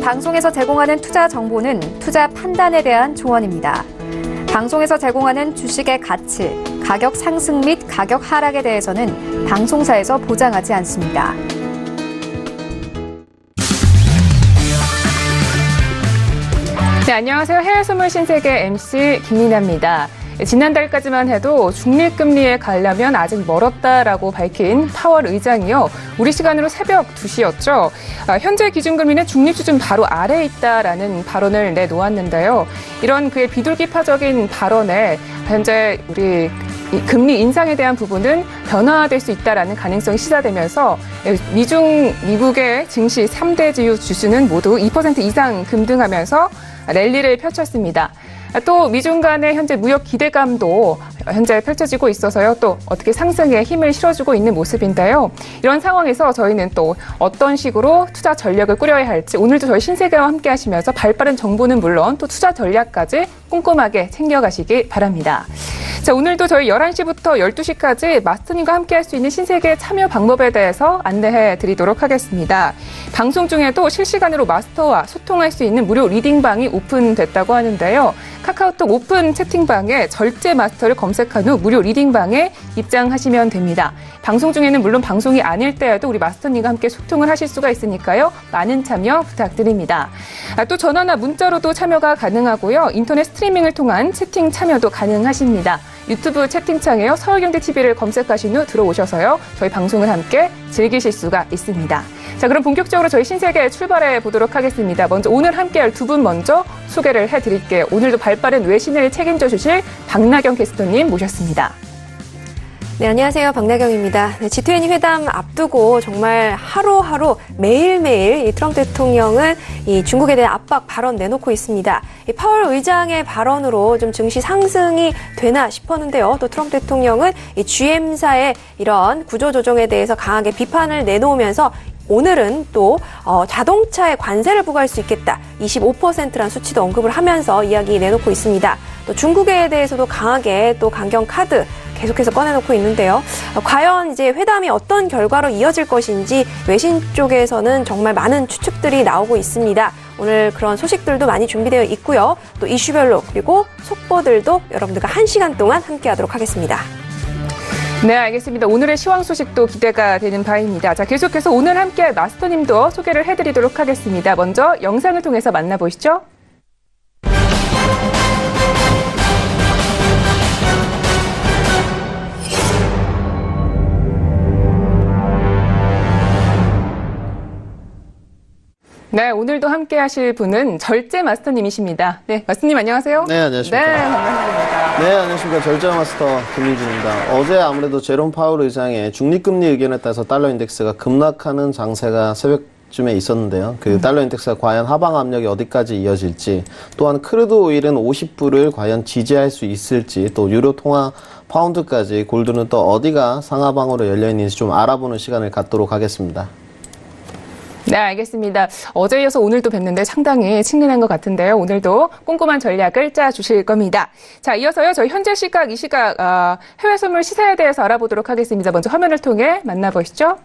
방송에서 제공하는 투자 정보는 투자 판단에 대한 조언입니다. 방송에서 제공하는 주식의 가치, 가격 상승 및 가격 하락에 대해서는 방송사에서 보장하지 않습니다. 네, 안녕하세요. 해외선물 신세계 MC 김민아입니다. 지난달까지만 해도 중립금리에 가려면 아직 멀었다라고 밝힌 파월 의장이요. 우리 시간으로 새벽 2시였죠. 현재 기준금리는 중립수준 바로 아래에 있다라는 발언을 내놓았는데요. 이런 그의 비둘기파적인 발언에 현재 우리 금리 인상에 대한 부분은 변화될 수 있다라는 가능성이 시사되면서 미국의 증시 3대 주요 지수는 모두 2% 이상 급등하면서 랠리를 펼쳤습니다. 또 미중 간의 현재 무역 기대감도 현재 펼쳐지고 있어서요. 또 어떻게 상승에 힘을 실어주고 있는 모습인데요. 이런 상황에서 저희는 또 어떤 식으로 투자 전략을 꾸려야 할지 오늘도 저희 신세계와 함께 하시면서 발빠른 정보는 물론 또 투자 전략까지 꼼꼼하게 챙겨가시기 바랍니다. 자, 오늘도 저희 11시부터 12시까지 마스터님과 함께 할 수 있는 신세계 참여 방법에 대해서 안내해 드리도록 하겠습니다. 방송 중에도 실시간으로 마스터와 소통할 수 있는 무료 리딩방이 오픈됐다고 하는데요. 카카오톡 오픈 채팅방에 절제 마스터를 검색한 후 무료 리딩방에 입장하시면 됩니다. 방송 중에는 물론 방송이 아닐 때에도 우리 마스터님과 함께 소통을 하실 수가 있으니까요. 많은 참여 부탁드립니다. 또 전화나 문자로도 참여가 가능하고요. 인터넷 스트리밍을 통한 채팅 참여도 가능하십니다. 유튜브 채팅창에요. 서울경제TV를 검색하신 후 들어오셔서요. 저희 방송을 함께 즐기실 수가 있습니다. 자, 그럼 본격적으로 저희 신세계 출발해 보도록 하겠습니다. 먼저 오늘 함께할 두 분 먼저 소개를 해드릴게요. 오늘도 발빠른 외신을 책임져 주실 박나경 캐스터님 모셨습니다. 네, 안녕하세요. 박나경입니다. 네, G20 회담 앞두고 정말 하루하루 매일매일 이 트럼프 대통령은 이 중국에 대한 압박 발언 내놓고 있습니다. 이 파월 의장의 발언으로 좀 증시 상승이 되나 싶었는데요. 또 트럼프 대통령은 이 GM사의 이런 구조조정에 대해서 강하게 비판을 내놓으면서 오늘은 또 자동차에 관세를 부과할 수 있겠다. 25%란 수치도 언급을 하면서 이야기 내놓고 있습니다. 또 중국에 대해서도 강하게 또 강경 카드 계속해서 꺼내놓고 있는데요. 과연 이제 회담이 어떤 결과로 이어질 것인지 외신 쪽에서는 정말 많은 추측들이 나오고 있습니다. 오늘 그런 소식들도 많이 준비되어 있고요. 또 이슈별로 그리고 속보들도 여러분들과 1시간 동안 함께하도록 하겠습니다. 네, 알겠습니다. 오늘의 시황 소식도 기대가 되는 바입니다. 자, 계속해서 오늘 함께할 마스터님도 소개를 해드리도록 하겠습니다. 먼저 영상을 통해서 만나보시죠. 네, 오늘도 함께 하실 분은 절제 마스터님이십니다. 네, 마스터님 안녕하세요. 네, 안녕하십니까. 네, 반갑습니다. 네, 안녕하십니까. 절제 마스터 김민준입니다. 어제 아무래도 제롬 파월 의장의 중립금리 의견에 따라서 달러 인덱스가 급락하는 장세가 새벽쯤에 있었는데요. 그 달러 인덱스가 과연 하방 압력이 어디까지 이어질지, 또한 크루드 오일은 50불을 과연 지지할 수 있을지, 또 유로 통화 파운드까지 골드는 또 어디가 상하방으로 열려있는지 좀 알아보는 시간을 갖도록 하겠습니다. 네, 알겠습니다. 어제 이어서 오늘도 뵀는데 상당히 친근한 것 같은데요. 오늘도 꼼꼼한 전략을 짜주실 겁니다. 자, 이어서요. 저희 현재 시각, 이 시각 해외 선물 시세에 대해서 알아보도록 하겠습니다. 먼저 화면을 통해 만나보시죠.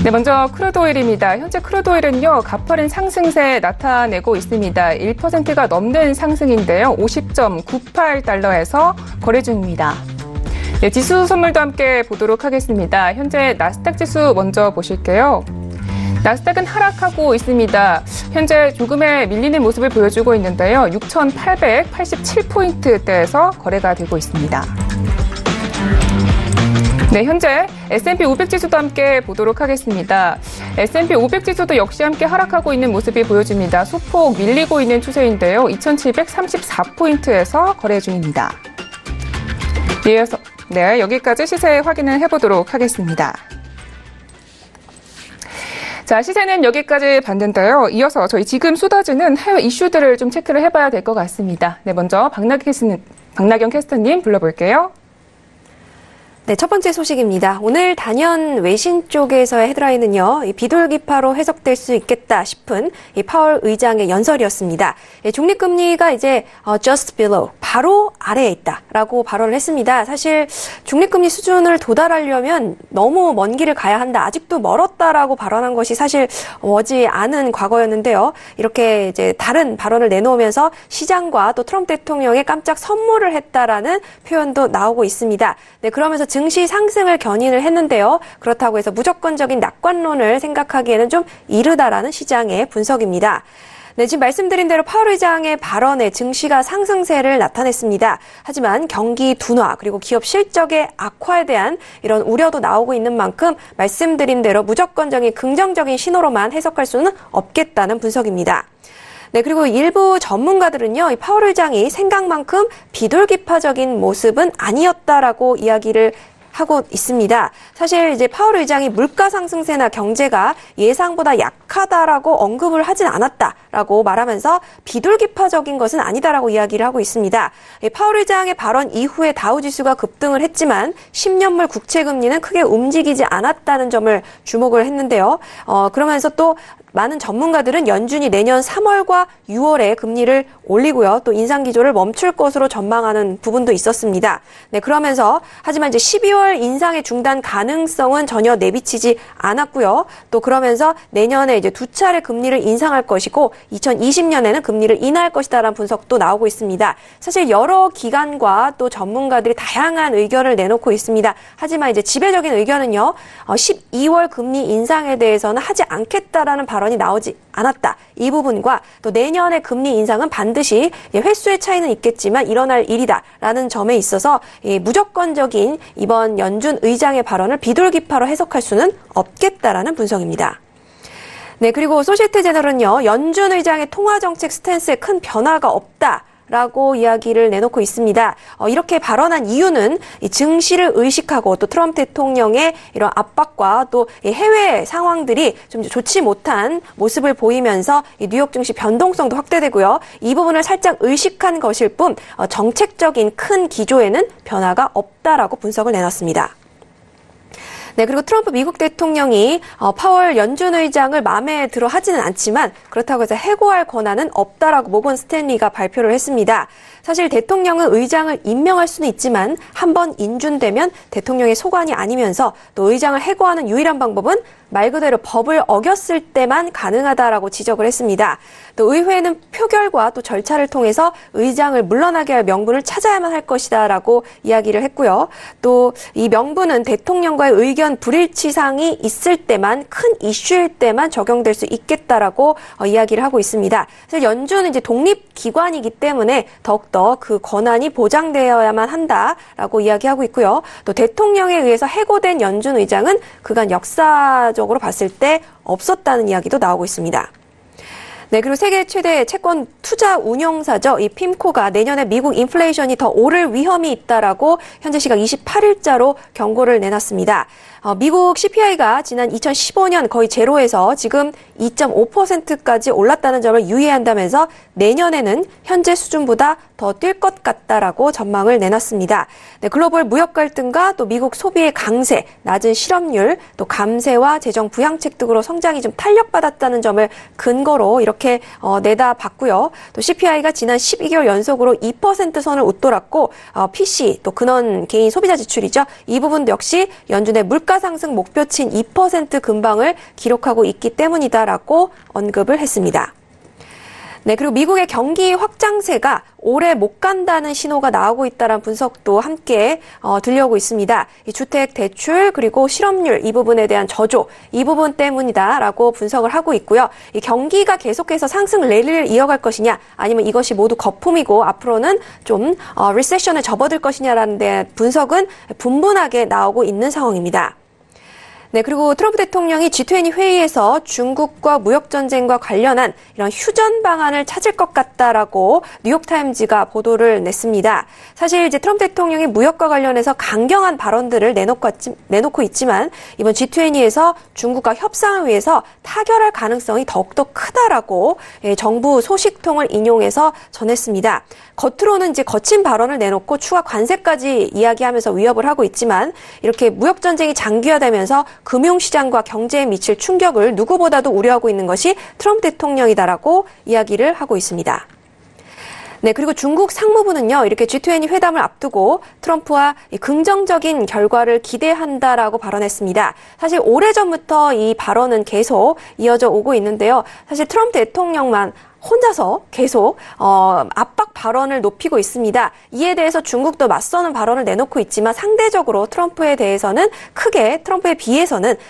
네, 먼저 크루드 오일입니다. 현재 크루드 오일은요, 가파른 상승세 나타내고 있습니다. 1%가 넘는 상승인데요. 50.98달러에서 거래 중입니다. 네, 지수 선물도 함께 보도록 하겠습니다. 현재 나스닥 지수 먼저 보실게요. 나스닥은 하락하고 있습니다. 현재 조금의 밀리는 모습을 보여주고 있는데요. 6,887포인트대에서 거래가 되고 있습니다. 네, 현재 S&P 500 지수도 함께 보도록 하겠습니다. S&P 500 지수도 역시 함께 하락하고 있는 모습이 보여집니다. 소폭 밀리고 있는 추세인데요. 2,734포인트에서 거래 중입니다. 이어서 네, 여기까지 시세 확인을 해보도록 하겠습니다. 자, 시세는 여기까지 봤는데요. 이어서 저희 지금 쏟아지는 해외 이슈들을 좀 체크를 해봐야 될 것 같습니다. 네, 먼저 박나경 캐스터님 불러볼게요. 네, 첫 번째 소식입니다. 오늘 단연 외신 쪽에서의 헤드라인은요, 이 비둘기파로 해석될 수 있겠다 싶은 이 파월 의장의 연설이었습니다. 중립금리가 이제 just below, 바로 아래에 있다라고 발언을 했습니다. 사실 중립금리 수준을 도달하려면 너무 먼 길을 가야 한다, 아직도 멀었다라고 발언한 것이 사실 머지 않은 과거였는데요. 이렇게 이제 다른 발언을 내놓으면서 시장과 또 트럼프 대통령에 깜짝 선물을 했다라는 표현도 나오고 있습니다. 네, 그러면서 증시 상승을 견인을 했는데요. 그렇다고 해서 무조건적인 낙관론을 생각하기에는 좀 이르다라는 시장의 분석입니다. 네, 지금 말씀드린 대로 파월 의장의 발언에 증시가 상승세를 나타냈습니다. 하지만 경기 둔화 그리고 기업 실적의 악화에 대한 이런 우려도 나오고 있는 만큼 말씀드린 대로 무조건적인 긍정적인 신호로만 해석할 수는 없겠다는 분석입니다. 네, 그리고 일부 전문가들은요, 이 파월 의장이 생각만큼 비둘기파적인 모습은 아니었다라고 이야기를 하고 있습니다. 사실 이제 파월 의장이 물가 상승세나 경제가 예상보다 약하다라고 언급을 하진 않았다라고 말하면서 비둘기파적인 것은 아니다라고 이야기를 하고 있습니다. 파월 의장의 발언 이후에 다우지수가 급등을 했지만 10년물 국채 금리는 크게 움직이지 않았다는 점을 주목을 했는데요. 그러면서 또 많은 전문가들은 연준이 내년 3월과 6월에 금리를 올리고요. 또 인상 기조를 멈출 것으로 전망하는 부분도 있었습니다. 네, 그러면서 하지만 이제 12월 인상의 중단 가능성은 전혀 내비치지 않았고요. 또 그러면서 내년에 이제 두 차례 금리를 인상할 것이고 2020년에는 금리를 인하할 것이다라는 분석도 나오고 있습니다. 사실 여러 기관과 또 전문가들이 다양한 의견을 내놓고 있습니다. 하지만 이제 지배적인 의견은요. 12월 금리 인상에 대해서는 하지 않겠다라는 발언이 나오지 않았다. 이 부분과 또 내년의 금리 인상은 반드시 횟수의 차이는 있겠지만 일어날 일이다라는 점에 있어서 무조건적인 이번 연준 의장의 발언을 비둘기파로 해석할 수는 없겠다라는 분석입니다. 네, 그리고 소시에테제널은요, 연준 의장의 통화정책 스탠스에 큰 변화가 없다라고 이야기를 내놓고 있습니다. 이렇게 발언한 이유는 이 증시를 의식하고 또 트럼프 대통령의 이런 압박과 또 해외 상황들이 좀 좋지 못한 모습을 보이면서 이 뉴욕 증시 변동성도 확대되고요. 이 부분을 살짝 의식한 것일 뿐 정책적인 큰 기조에는 변화가 없다라고 분석을 내놨습니다. 네, 그리고 트럼프 미국 대통령이 파월 연준 의장을 마음에 들어 하지는 않지만 그렇다고 해서 해고할 권한은 없다라고 모건 스탠리가 발표를 했습니다. 사실 대통령은 의장을 임명할 수는 있지만 한번 인준되면 대통령의 소관이 아니면서 또 의장을 해고하는 유일한 방법은 말 그대로 법을 어겼을 때만 가능하다라고 지적을 했습니다. 또 의회는 표결과 또 절차를 통해서 의장을 물러나게 할 명분을 찾아야만 할 것이다라고 이야기를 했고요. 또 이 명분은 대통령과의 의견 불일치상이 있을 때만, 큰 이슈일 때만 적용될 수 있겠다라고 이야기를 하고 있습니다. 사실 연준은 이제 독립기관이기 때문에 더욱더 그 권한이 보장되어야만 한다라고 이야기하고 있고요. 또 대통령에 의해서 해고된 연준 의장은 그간 역사적으로 봤을 때 없었다는 이야기도 나오고 있습니다. 네, 그리고 세계 최대 채권 투자 운용사죠. 이 핌코가 내년에 미국 인플레이션이 더 오를 위험이 있다라고 현재 시각 28일자로 경고를 내놨습니다. 미국 CPI가 지난 2015년 거의 제로에서 지금 2.5%까지 올랐다는 점을 유의해야 한다면서 내년에는 현재 수준보다 더 뛸 것 같다라고 전망을 내놨습니다. 네, 글로벌 무역 갈등과 또 미국 소비의 강세, 낮은 실업률, 또 감세와 재정 부양책 등으로 성장이 좀 탄력받았다는 점을 근거로 이렇게 내다봤고요. 또 CPI가 지난 12개월 연속으로 2% 선을 웃돌았고 PC, 또 근원 개인 소비자 지출이죠. 이 부분도 역시 연준의 물가 상승 목표치인 2% 근방을 기록하고 있기 때문이다라고 언급을 했습니다. 네, 그리고 미국의 경기 확장세가 오래 못 간다는 신호가 나오고 있다는 분석도 함께 들려오고 있습니다. 이 주택 대출 그리고 실업률 이 부분에 대한 저조 이 부분 때문이다라고 분석을 하고 있고요. 이 경기가 계속해서 상승 랠리를 이어갈 것이냐 아니면 이것이 모두 거품이고 앞으로는 좀 리세션에 접어들 것이냐라는 데 분석은 분분하게 나오고 있는 상황입니다. 네, 그리고 트럼프 대통령이 G20 회의에서 중국과 무역전쟁과 관련한 이런 휴전 방안을 찾을 것 같다라고 뉴욕타임즈가 보도를 냈습니다. 사실 이제 트럼프 대통령이 무역과 관련해서 강경한 발언들을 내놓고 있지만 이번 G20에서 중국과 협상을 위해서 타결할 가능성이 더욱더 크다라고 정부 소식통을 인용해서 전했습니다. 겉으로는 이제 거친 발언을 내놓고 추가 관세까지 이야기하면서 위협을 하고 있지만 이렇게 무역전쟁이 장기화되면서 금융시장과 경제에 미칠 충격을 누구보다도 우려하고 있는 것이 트럼프 대통령이다라고 이야기를 하고 있습니다. 네, 그리고 중국 상무부는요, 이렇게 G20 회담을 앞두고 트럼프와 긍정적인 결과를 기대한다라고 발언했습니다. 사실 오래전부터 이 발언은 계속 이어져 오고 있는데요. 사실 트럼프 대통령만 혼자서 계속 압박 발언을 높이고 있습니다. 이에 대해서 중국도 맞서는 발언을 내놓고 있지만 상대적으로 트럼프에 비해서는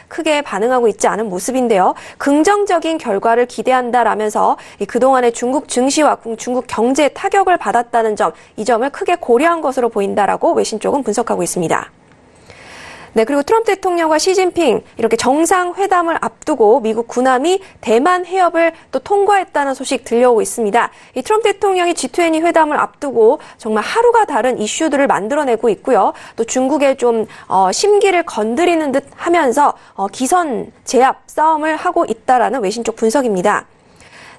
크게 반응하고 있지 않은 모습인데요. 긍정적인 결과를 기대한다라면서 그동안의 중국 증시와 중국 경제에 타격을 받았다는 점, 이 점을 크게 고려한 것으로 보인다라고 외신 쪽은 분석하고 있습니다. 네, 그리고 트럼프 대통령과 시진핑 이렇게 정상회담을 앞두고 미국 군함이 대만 해협을 또 통과했다는 소식 들려오고 있습니다. 이 트럼프 대통령이 G20 회담을 앞두고 정말 하루가 다른 이슈들을 만들어내고 있고요. 또 중국의 좀 심기를 건드리는 듯 하면서 기선 제압 싸움을 하고 있다라는 외신 쪽 분석입니다.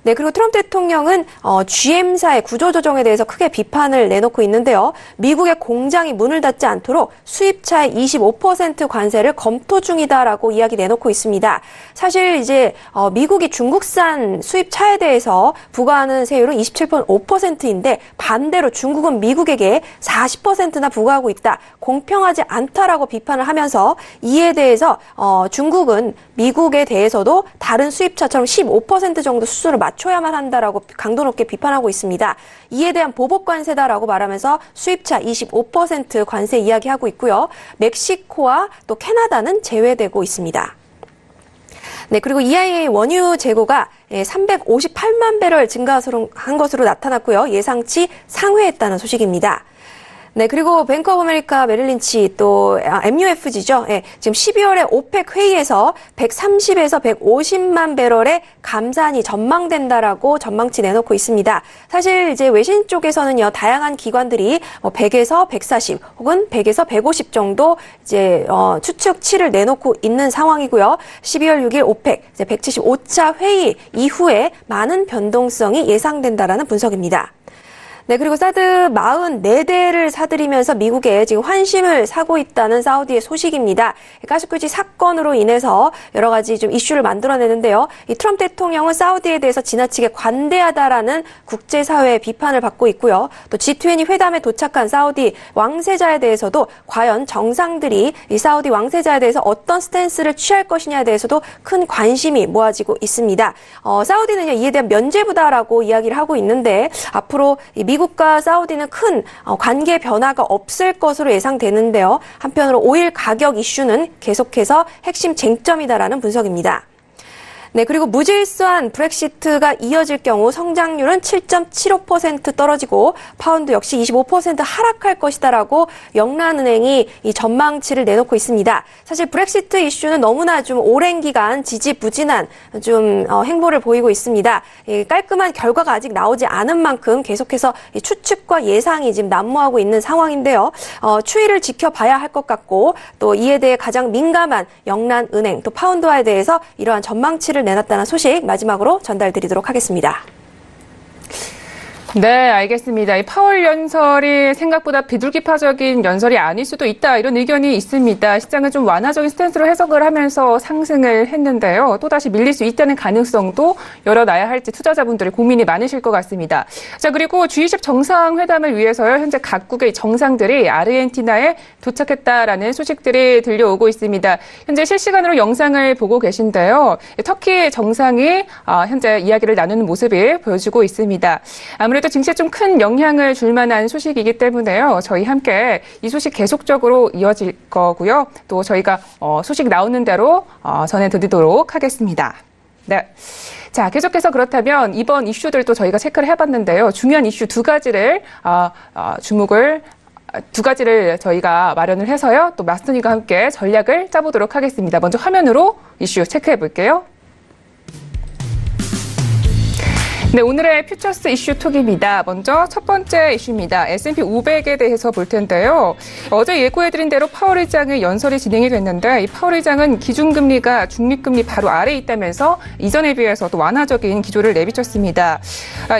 네, 그리고 트럼프 대통령은 GM사의 구조조정에 대해서 크게 비판을 내놓고 있는데요. 미국의 공장이 문을 닫지 않도록 수입차의 25% 관세를 검토 중이다라고 이야기 내놓고 있습니다. 사실 이제 미국이 중국산 수입차에 대해서 부과하는 세율은 27.5%인데 반대로 중국은 미국에게 40%나 부과하고 있다. 공평하지 않다라고 비판을 하면서 이에 대해서 중국은 미국에 대해서도 다른 수입차처럼 15% 정도 수수를 맞춰야만 한다라고 강도 높게 비판하고 있습니다. 이에 대한 보복 관세다라고 말하면서 수입차 25% 관세 이야기하고 있고요. 멕시코와 또 캐나다는 제외되고 있습니다. 네, 그리고 EIA 원유 재고가 358만 배럴 증가한 것으로 나타났고요. 예상치 상회했다는 소식입니다. 네, 그리고 뱅크 오브 아메리카 메릴린치 또 MUFG죠. 예, 지금 12월에 오펙 회의에서 130에서 150만 배럴의 감산이 전망된다라고 전망치 내놓고 있습니다. 사실 이제 외신 쪽에서는요, 다양한 기관들이 100에서 140 혹은 100에서 150 정도 이제 추측치를 내놓고 있는 상황이고요. 12월 6일 오펙 이제 175차 회의 이후에 많은 변동성이 예상된다라는 분석입니다. 네, 그리고 사드 44대를 사들이면서 미국에 지금 환심을 사고 있다는 사우디의 소식입니다. 가스규지 사건으로 인해서 여러 가지 좀 이슈를 만들어내는데요. 이 트럼프 대통령은 사우디에 대해서 지나치게 관대하다라는 국제사회의 비판을 받고 있고요. 또 G20 회담에 도착한 사우디 왕세자에 대해서도 과연 정상들이 이 사우디 왕세자에 대해서 어떤 스탠스를 취할 것이냐에 대해서도 큰 관심이 모아지고 있습니다. 사우디는 이에 대한 면죄부다라고 이야기를 하고 있는데 앞으로 미국과 사우디는 큰 관계 변화가 없을 것으로 예상되는데요. 한편으로 오일 가격 이슈는 계속해서 핵심 쟁점이다라는 분석입니다. 네, 그리고 무질서한 브렉시트가 이어질 경우 성장률은 7.75% 떨어지고 파운드 역시 25% 하락할 것이다라고 영란은행이 이 전망치를 내놓고 있습니다. 사실 브렉시트 이슈는 너무나 좀 오랜 기간 지지부진한 좀 행보를 보이고 있습니다. 깔끔한 결과가 아직 나오지 않은 만큼 계속해서 이 추측과 예상이 지금 난무하고 있는 상황인데요. 추이를 지켜봐야 할 것 같고 또 이에 대해 가장 민감한 영란은행 또 파운드화에 대해서 이러한 전망치를 내놨다는 소식 마지막으로 전달드리도록 하겠습니다. 네, 알겠습니다. 이 파월 연설이 생각보다 비둘기파적인 연설이 아닐 수도 있다, 이런 의견이 있습니다. 시장은 좀 완화적인 스탠스로 해석을 하면서 상승을 했는데요. 또다시 밀릴 수 있다는 가능성도 열어놔야 할지 투자자분들이 고민이 많으실 것 같습니다. 자, 그리고 G20 정상회담을 위해서요, 현재 각국의 정상들이 아르헨티나에 도착했다라는 소식들이 들려오고 있습니다. 현재 실시간으로 영상을 보고 계신데요. 터키 정상이 현재 이야기를 나누는 모습을 보여주고 있습니다. 아무래도 증시에 좀 큰 영향을 줄 만한 소식이기 때문에요. 저희 함께 이 소식 계속적으로 이어질 거고요. 또 저희가 소식 나오는 대로 전해드리도록 하겠습니다. 네. 자, 계속해서 그렇다면 이번 이슈들도 저희가 체크를 해봤는데요. 중요한 이슈 두 가지를 주목을 두 가지를 저희가 마련을 해서요. 또 마스터님과 함께 전략을 짜보도록 하겠습니다. 먼저 화면으로 이슈 체크해 볼게요. 네, 오늘의 퓨처스 이슈 톡입니다. 먼저 첫 번째 이슈입니다. S&P 500에 대해서 볼 텐데요. 어제 예고해드린 대로 파월 의장의 연설이 진행이 됐는데 이 파월 의장은 기준금리가 중립금리 바로 아래에 있다면서 이전에 비해서 또 완화적인 기조를 내비쳤습니다.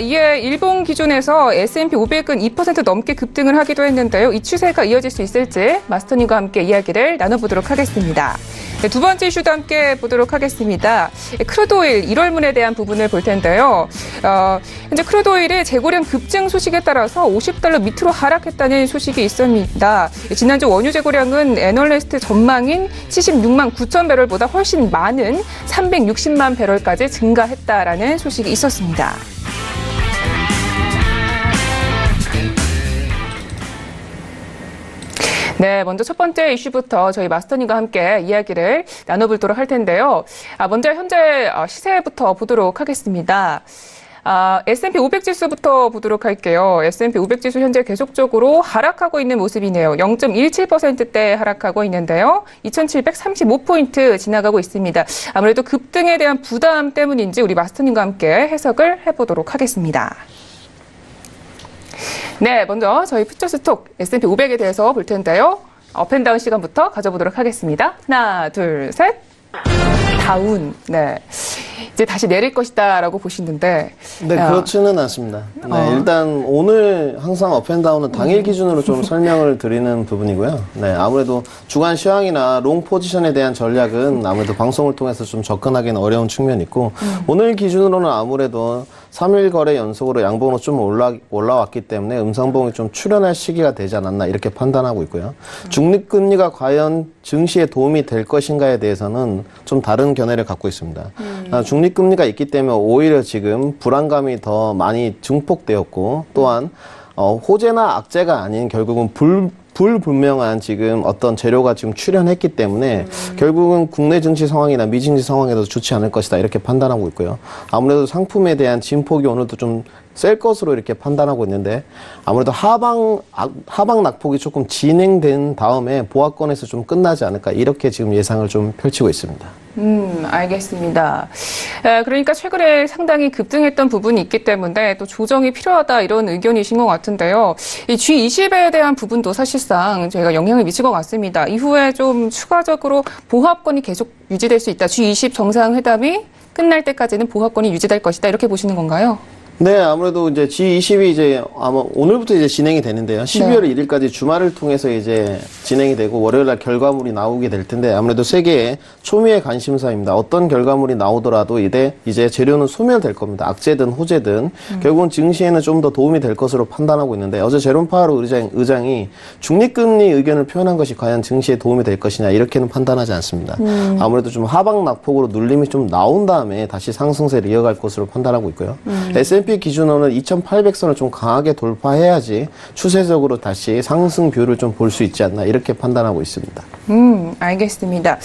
이에 일본 기준에서 S&P 500은 2% 넘게 급등을 하기도 했는데요. 이 추세가 이어질 수 있을지 마스터님과 함께 이야기를 나눠보도록 하겠습니다. 네, 두 번째 이슈도 함께 보도록 하겠습니다. 크루드오일 1월분에 대한 부분을 볼 텐데요. 현재 크루드오일의 재고량 급증 소식에 따라서 $50 밑으로 하락했다는 소식이 있습니다. 지난주 원유 재고량은 애널리스트 전망인 76만 9천 배럴보다 훨씬 많은 360만 배럴까지 증가했다라는 소식이 있었습니다. 네, 먼저 첫 번째 이슈부터 저희 마스터님과 함께 이야기를 나눠보도록 할 텐데요. 먼저 현재 시세부터 보도록 하겠습니다. S&P 500 지수부터 보도록 할게요. S&P 500 지수 현재 계속적으로 하락하고 있는 모습이네요. 0.17%대 하락하고 있는데요. 2,735포인트 지나가고 있습니다. 아무래도 급등에 대한 부담 때문인지 우리 마스터님과 함께 해석을 해보도록 하겠습니다. 네, 먼저 저희 퓨처스톡 S&P 500에 대해서 볼 텐데요. 업앤다운 시간부터 가져보도록 하겠습니다. 하나, 둘, 셋. 다운. 네. 이제 다시 내릴 것이다라고 보시는데. 네, 그렇지는 않습니다. 네, 일단 오늘 항상 업앤다운은 당일 기준으로 좀 설명을 드리는 부분이고요. 네, 아무래도 주간 시황이나 롱 포지션에 대한 전략은 아무래도 방송을 통해서 좀 접근하기는 어려운 측면이 있고, 오늘 기준으로는 아무래도 3일 거래 연속으로 양봉으로 좀 올라왔기 때문에 음상봉이 좀 출현할 시기가 되지 않았나 이렇게 판단하고 있고요. 중립금리가 과연 증시에 도움이 될 것인가에 대해서는 좀 다른 견해를 갖고 있습니다. 중립금리가 있기 때문에 오히려 지금 불안감이 더 많이 증폭되었고, 또한 호재나 악재가 아닌 결국은 불분명한 지금 어떤 재료가 지금 출현했기 때문에 결국은 국내 증시 상황이나 미증시 상황에도 좋지 않을 것이다 이렇게 판단하고 있고요. 아무래도 상품에 대한 진폭이 오늘도 좀 셀 것으로 이렇게 판단하고 있는데, 아무래도 하방 낙폭이 조금 진행된 다음에 보합권에서 좀 끝나지 않을까 이렇게 지금 예상을 좀 펼치고 있습니다. 알겠습니다. 그러니까 최근에 상당히 급등했던 부분이 있기 때문에 또 조정이 필요하다 이런 의견이신 것 같은데요. 이 G20에 대한 부분도 사실상 저희가 영향을 미칠 것 같습니다. 이후에 좀 추가적으로 보합권이 계속 유지될 수 있다. G20 정상회담이 끝날 때까지는 보합권이 유지될 것이다. 이렇게 보시는 건가요? 네, 아무래도 이제 G20이 이제 아마 오늘부터 이제 진행이 되는데요. 12월 1일까지 주말을 통해서 이제 진행이 되고 월요일 날 결과물이 나오게 될 텐데, 아무래도 세계의 초미의 관심사입니다. 어떤 결과물이 나오더라도 이제 재료는 소멸될 겁니다. 악재든 호재든 결국은 증시에는 좀 더 도움이 될 것으로 판단하고 있는데, 어제 제롬 파월 의장이 중립금리 의견을 표현한 것이 과연 증시에 도움이 될 것이냐 이렇게는 판단하지 않습니다. 아무래도 좀 하방 낙폭으로 눌림이 좀 나온 다음에 다시 상승세를 이어갈 것으로 판단하고 있고요. S&P 기준으로는 2,800선을 좀 강하게 돌파해야지 추세적으로 다시 상승뷰를 좀 볼 수 있지 않나 이렇게 판단하고 있습니다. 알겠습니다.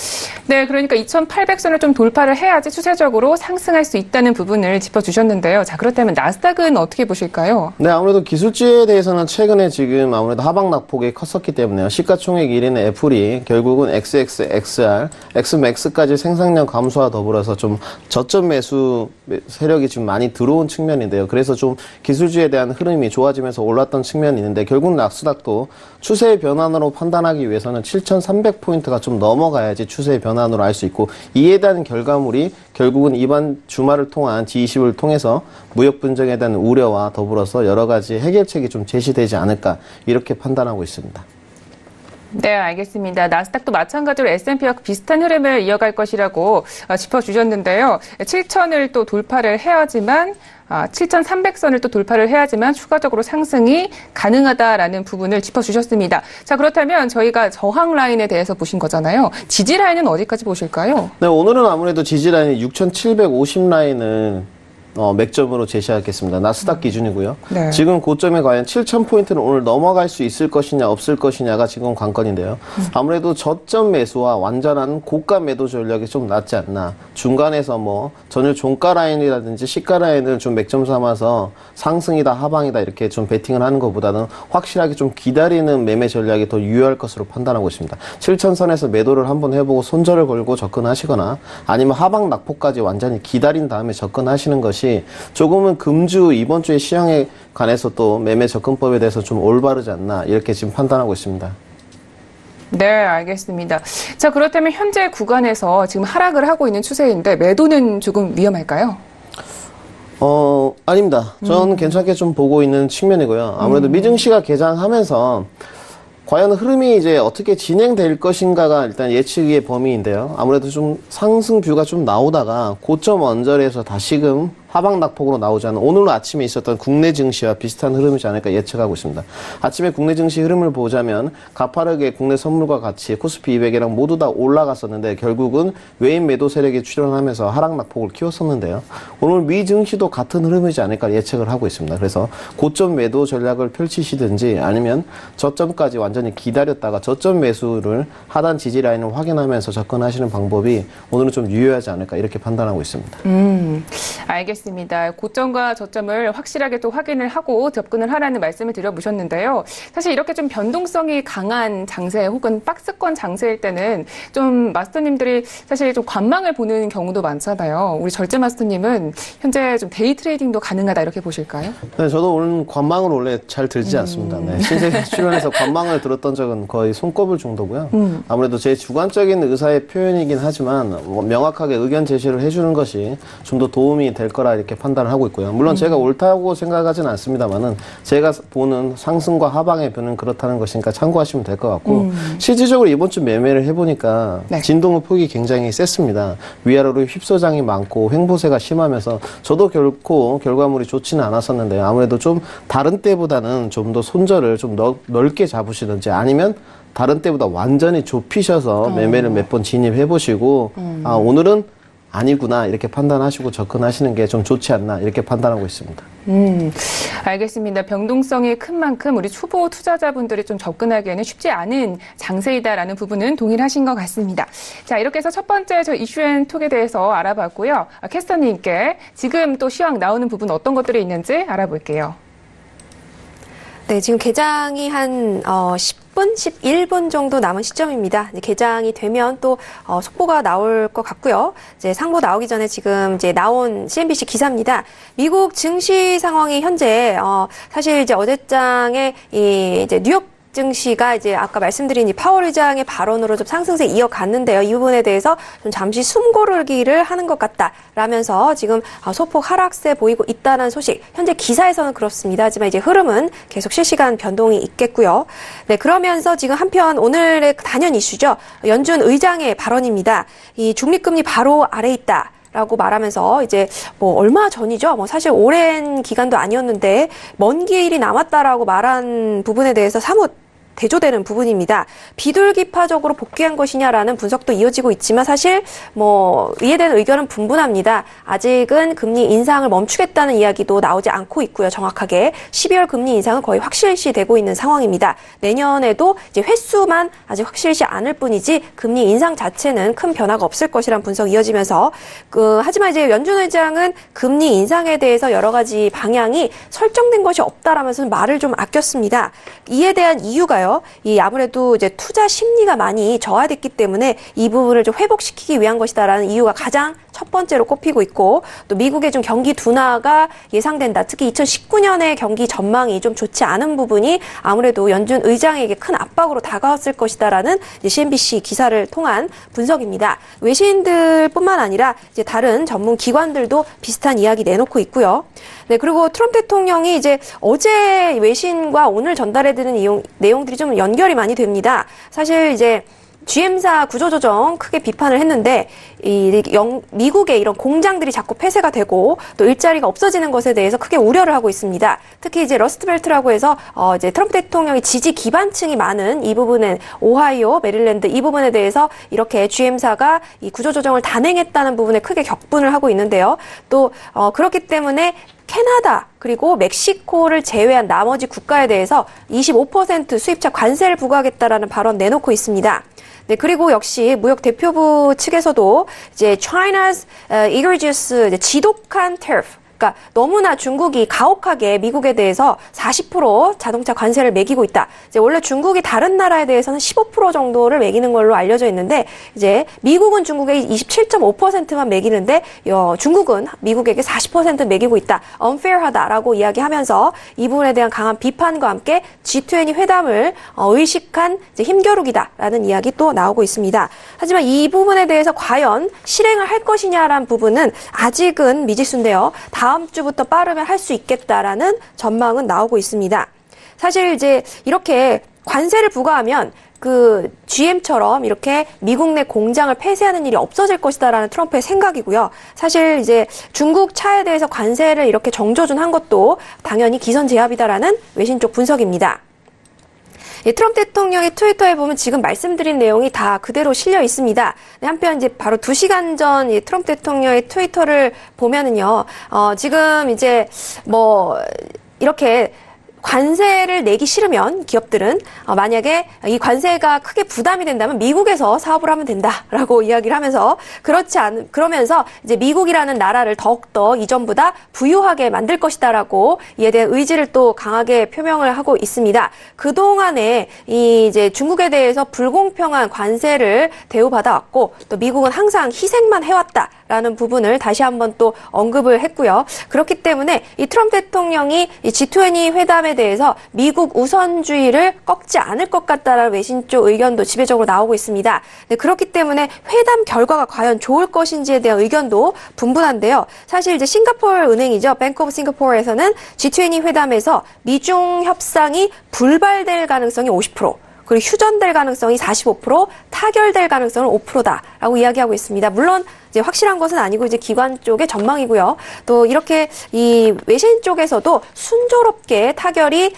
네, 그러니까 2,800선을 좀 돌파를 해야지 추세적으로 상승할 수 있다는 부분을 짚어주셨는데요. 자, 그렇다면 나스닥은 어떻게 보실까요? 네, 아무래도 기술주에 대해서는 최근에 지금 아무래도 하방 낙폭이 컸었기 때문에요. 시가총액 1위는 애플이 결국은 XXR, XMAX까지 생산량 감소와 더불어서 좀 저점 매수 세력이 지금 많이 들어온 측면인데요. 그래서 좀 기술주에 대한 흐름이 좋아지면서 올랐던 측면이 있는데, 결국 나스닥도 추세의 변환으로 판단하기 위해서는 7,300포인트가 좀 넘어가야지 추세의 변환으로 알 수 있고, 이에 대한 결과물이 결국은 이번 주말을 통한 G20을 통해서 무역 분쟁에 대한 우려와 더불어서 여러 가지 해결책이 좀 제시되지 않을까 이렇게 판단하고 있습니다. 네, 알겠습니다. 나스닥도 마찬가지로 S&P와 비슷한 흐름을 이어갈 것이라고 짚어주셨는데요. 7,000을 또 돌파를 해야지만 7,300선을 또 돌파를 해야지만 추가적으로 상승이 가능하다라는 부분을 짚어주셨습니다. 자, 그렇다면 저희가 저항 라인에 대해서 보신 거잖아요. 지지 라인은 어디까지 보실까요? 네, 오늘은 아무래도 지지 라인이 6,750 라인을 맥점으로 제시하겠습니다. 나스닥 기준이고요. 네. 지금 고점에 과연 7,000포인트는 오늘 넘어갈 수 있을 것이냐 없을 것이냐가 지금 관건인데요. 아무래도 저점 매수와 완전한 고가 매도 전략이 좀 낫지 않나. 중간에서 뭐 전일 종가 라인이라든지 시가 라인을 좀 맥점 삼아서 상승이다 하방이다 이렇게 좀 베팅을 하는 것보다는 확실하게 좀 기다리는 매매 전략이 더 유효할 것으로 판단하고 있습니다. 7,000선에서 매도를 한번 해보고 손절을 걸고 접근하시거나 아니면 하방 낙폭까지 완전히 기다린 다음에 접근하시는 것이 조금은 금주 이번 주의 시황에 관해서 또 매매 접근법에 대해서 좀 올바르지 않나 이렇게 지금 판단하고 있습니다. 네, 알겠습니다. 자, 그렇다면 현재 구간에서 지금 하락을 하고 있는 추세인데 매도는 조금 위험할까요? 아닙니다. 저는 괜찮게 좀 보고 있는 측면이고요. 아무래도 미증시가 개장하면서 과연 흐름이 이제 어떻게 진행될 것인가가 일단 예측의 범위인데요. 아무래도 좀 상승 뷰가 좀 나오다가 고점 언저리에서 다시금 하방 낙폭으로 나오지 않은 오늘 아침에 있었던 국내 증시와 비슷한 흐름이지 않을까 예측하고 있습니다. 아침에 국내 증시 흐름을 보자면 가파르게 국내 선물과 같이 코스피 200이랑 모두 다 올라갔었는데 결국은 외인 매도 세력이 출현하면서 하락 낙폭을 키웠었는데요. 오늘 미 증시도 같은 흐름이지 않을까 예측을 하고 있습니다. 그래서 고점 매도 전략을 펼치시든지 아니면 저점까지 완전히 기다렸다가 저점 매수를 하단 지지 라인을 확인하면서 접근하시는 방법이 오늘은 좀 유효하지 않을까 이렇게 판단하고 있습니다. 알겠습니다. 고점과 저점을 확실하게 또 확인을 하고 접근을 하라는 말씀을 드려보셨는데요. 사실 이렇게 좀 변동성이 강한 장세 혹은 박스권 장세일 때는 좀 마스터님들이 사실 좀 관망을 보는 경우도 많잖아요. 우리 절제 마스터님은 현재 좀 데이 트레이딩도 가능하다 이렇게 보실까요? 네, 저도 오늘 관망을 원래 잘 들지 않습니다. 네, 신세계 출연해서 관망을 들었던 적은 거의 손꼽을 정도고요. 아무래도 제 주관적인 의사의 표현이긴 하지만 명확하게 의견 제시를 해주는 것이 좀 더 도움이 될 거라 이렇게 판단을 하고 있고요. 물론 제가 옳다고 생각하지는 않습니다만은 제가 보는 상승과 하방의 변은 그렇다는 것이니까 참고하시면 될 것 같고 실질적으로 이번 주 매매를 해보니까 네. 진동의 폭이 굉장히 셌습니다. 위아래로 휩소장이 많고 횡보세가 심하면서 저도 결코 결과물이 좋지는 않았었는데요. 아무래도 좀 다른 때보다는 좀 더 손절을 좀 넓게 잡으시든지 아니면 다른 때보다 완전히 좁히셔서 매매를 몇 번 진입해보시고 아 오늘은 아니구나 이렇게 판단하시고 접근하시는 게 좀 좋지 않나 이렇게 판단하고 있습니다. 알겠습니다. 변동성이 큰 만큼 우리 초보 투자자분들이 좀 접근하기에는 쉽지 않은 장세이다라는 부분은 동일하신 것 같습니다. 자, 이렇게 해서 첫 번째 저 이슈앤톡에 대해서 알아봤고요. 캐스터님께 지금 또 시황 나오는 부분 어떤 것들이 있는지 알아볼게요. 네, 지금 개장이 한 10분, 11분 정도 남은 시점입니다. 이제 개장이 되면 또 속보가 나올 것 같고요. 이제 상보 나오기 전에 지금 이제 나온 CNBC 기사입니다. 미국 증시 상황이 현재 사실 이제 어제장에 이제 뉴욕 증시가 이제 아까 말씀드린 이 파월 의장의 발언으로 좀 상승세 이어갔는데요. 이 부분에 대해서 좀 잠시 숨고르기를 하는 것 같다라면서 지금 소폭 하락세 보이고 있다는 소식. 현재 기사에서는 그렇습니다. 하지만 이제 흐름은 계속 실시간 변동이 있겠고요. 네, 그러면서 지금 한편 오늘의 단연 이슈죠. 연준 의장의 발언입니다. 이 중립금리 바로 아래 있다. 라고 말하면서 이제 뭐 얼마 전이죠. 뭐 사실 오랜 기간도 아니었는데 먼 길이 남았다라고 말한 부분에 대해서 사뭇 대조되는 부분입니다. 비둘기파적으로 복귀한 것이냐라는 분석도 이어지고 있지만 사실 뭐 이에 대한 의견은 분분합니다. 아직은 금리 인상을 멈추겠다는 이야기도 나오지 않고 있고요. 정확하게 12월 금리 인상은 거의 확실시되고 있는 상황입니다. 내년에도 이제 횟수만 아직 확실시 않을 뿐이지 금리 인상 자체는 큰 변화가 없을 것이라는 분석이 이어지면서 하지만 이제 연준 의장은 금리 인상에 대해서 여러 가지 방향이 설정된 것이 없다라면서 말을 좀 아꼈습니다. 이에 대한 이유가 이 아무래도 이제 투자 심리가 많이 저하됐기 때문에 이 부분을 좀 회복시키기 위한 것이다라는 이유가 가장 첫 번째로 꼽히고 있고 또 미국의 좀 경기 둔화가 예상된다. 특히 2019년의 경기 전망이 좀 좋지 않은 부분이 아무래도 연준 의장에게 큰 압박으로 다가왔을 것이다라는 CNBC 기사를 통한 분석입니다. 외신들뿐만 아니라 이제 다른 전문 기관들도 비슷한 이야기 내놓고 있고요. 네, 그리고 트럼프 대통령이 이제 어제 외신과 오늘 전달해드린 내용들이 좀 연결이 많이 됩니다. 사실 이제 GM사 구조조정 크게 비판을 했는데 미국의 이런 공장들이 자꾸 폐쇄가 되고 또 일자리가 없어지는 것에 대해서 크게 우려를 하고 있습니다. 특히 이제 러스트벨트라고 해서 이제 트럼프 대통령의 지지 기반층이 많은 이 부분은 오하이오, 메릴랜드 이 부분에 대해서 이렇게 GM사가 이 구조조정을 단행했다는 부분에 크게 격분을 하고 있는데요. 또 그렇기 때문에 캐나다 그리고 멕시코를 제외한 나머지 국가에 대해서 25% 수입차 관세를 부과하겠다라는 발언 내놓고 있습니다. 네, 그리고 역시 무역 대표부 측에서도 이제 China's egregious 지독한 tariff, 그러니까 너무나 중국이 가혹하게 미국에 대해서 40% 자동차 관세를 매기고 있다. 이제 원래 중국이 다른 나라에 대해서는 15% 정도를 매기는 걸로 알려져 있는데 이제 미국은 중국에 27.5%만 매기는데 중국은 미국에게 40% 매기고 있다. unfair하다라고 이야기하면서 이 부분에 대한 강한 비판과 함께 G20 회담을 의식한 이제 힘겨루기다라는 이야기 또 나오고 있습니다. 하지만 이 부분에 대해서 과연 실행을 할 것이냐라는 부분은 아직은 미지수인데요. 다음 주부터 빠르면 할 수 있겠다라는 전망은 나오고 있습니다. 사실 이제 이렇게 관세를 부과하면 그 GM처럼 이렇게 미국 내 공장을 폐쇄하는 일이 없어질 것이다라는 트럼프의 생각이고요. 사실 이제 중국 차에 대해서 관세를 이렇게 정조준한 것도 당연히 기선제압이다라는 외신 쪽 분석입니다. 트럼프 대통령의 트위터에 보면 지금 말씀드린 내용이 다 그대로 실려 있습니다. 한편 이제 바로 2시간 전 트럼프 대통령의 트위터를 보면은요, 지금 이제 이렇게 관세를 내기 싫으면 기업들은 만약에 이 관세가 크게 부담이 된다면 미국에서 사업을 하면 된다라고 이야기를 하면서 그러면서 이제 미국이라는 나라를 더욱더 이전보다 부유하게 만들 것이다라고 이에 대한 의지를 또 강하게 표명을 하고 있습니다. 그동안에 이제 중국에 대해서 불공평한 관세를 대우받아 왔고 또 미국은 항상 희생만 해왔다라는 부분을 다시 한번 또 언급을 했고요. 그렇기 때문에 이 트럼프 대통령이 이 G20 회담에 대해서 미국 우선주의를 꺾지 않을 것 같다라는 외신 쪽 의견도 지배적으로 나오고 있습니다. 네, 그렇기 때문에 회담 결과가 과연 좋을 것인지에 대한 의견도 분분한데요. 사실 이제 싱가포르 은행이죠. 뱅크 오브 싱가포르에서는 G20 회담에서 미중 협상이 불발될 가능성이 50%, 그리고 휴전될 가능성이 45%, 타결될 가능성은 5%다라고 이야기하고 있습니다. 물론 이제 확실한 것은 아니고 이제 기관 쪽의 전망이고요. 또 이렇게 이 외신 쪽에서도 순조롭게 타결이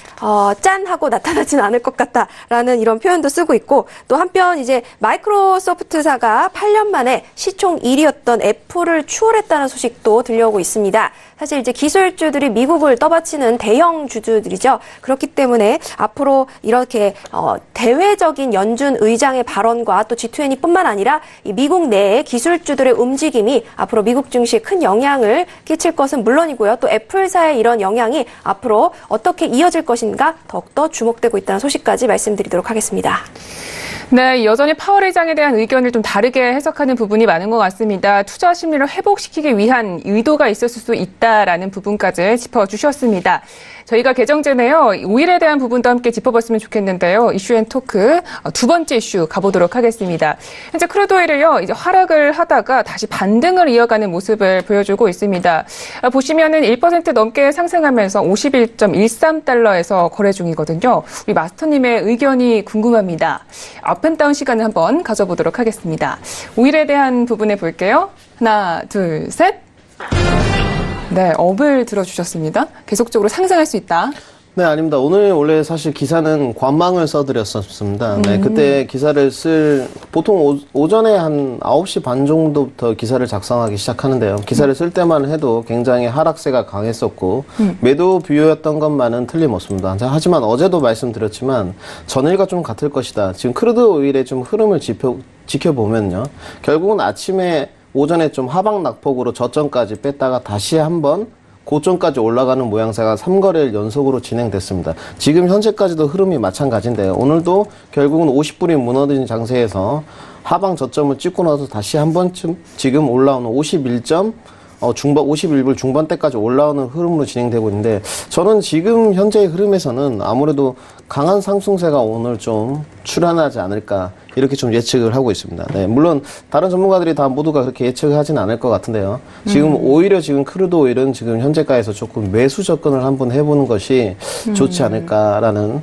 짠 하고 나타나진 않을 것 같다라는 이런 표현도 쓰고 있고, 또 한편 이제 마이크로소프트사가 8년 만에 시총 1위였던 애플을 추월했다는 소식도 들려오고 있습니다. 사실 이제 기술주들이 미국을 떠받치는 대형 주주들이죠. 그렇기 때문에 앞으로 이렇게 대외적인 연준 의장의 발언과 또 G20뿐만 아니라 이 미국 내의 기술주들의 움직임이 앞으로 미국 증시에 큰 영향을 끼칠 것은 물론이고요. 또 애플사의 이런 영향이 앞으로 어떻게 이어질 것인가 더욱더 주목되고 있다는 소식까지 말씀드리도록 하겠습니다. 네, 여전히 파월 의장에 대한 의견을 좀 다르게 해석하는 부분이 많은 것 같습니다. 투자 심리를 회복시키기 위한 의도가 있었을 수 있다라는 부분까지 짚어주셨습니다. 저희가 개정 전에요, 오일에 대한 부분도 함께 짚어봤으면 좋겠는데요. 이슈앤토크 두 번째 이슈 가보도록 하겠습니다. 현재 크루드 오일을요, 이제 하락을 하다가 다시 반등을 이어가는 모습을 보여주고 있습니다. 보시면은 1% 넘게 상승하면서 51.13달러에서 거래 중이거든요. 우리 마스터님의 의견이 궁금합니다. 업앤다운 시간을 한번 가져보도록 하겠습니다. 오일에 대한 부분에 볼게요. 하나, 둘, 셋. 네, 업을 들어주셨습니다. 계속적으로 상승할 수 있다. 네, 아닙니다. 오늘 원래 사실 기사는 관망을 써드렸었습니다. 네, 그때 기사를 보통 오전에 한 9시 반 정도부터 기사를 작성하기 시작하는데요. 기사를 쓸 때만 해도 굉장히 하락세가 강했었고, 매도 비율이었던 것만은 틀림없습니다. 하지만 어제도 말씀드렸지만, 전일과 좀 같을 것이다. 지금 크루드 오일의 좀 흐름을 지켜보면요. 결국은 오전에 좀 하방 낙폭으로 저점까지 뺐다가 다시 한번 고점까지 올라가는 모양새가 3거래일 연속으로 진행됐습니다. 지금 현재까지도 흐름이 마찬가지인데요. 오늘도 결국은 50불이 무너진 장세에서 하방 저점을 찍고 나서 다시 한 번쯤 지금 올라오는 51불 중반대까지 올라오는 흐름으로 진행되고 있는데, 저는 지금 현재의 흐름에서는 아무래도 강한 상승세가 오늘 좀 출현하지 않을까, 이렇게 좀 예측을 하고 있습니다. 네, 물론 다른 전문가들이 다 모두가 그렇게 예측을 하진 않을 것 같은데요. 지금 오히려 지금 크루드 오일은 지금 현재가에서 조금 매수 접근을 한번 해보는 것이 좋지 않을까라는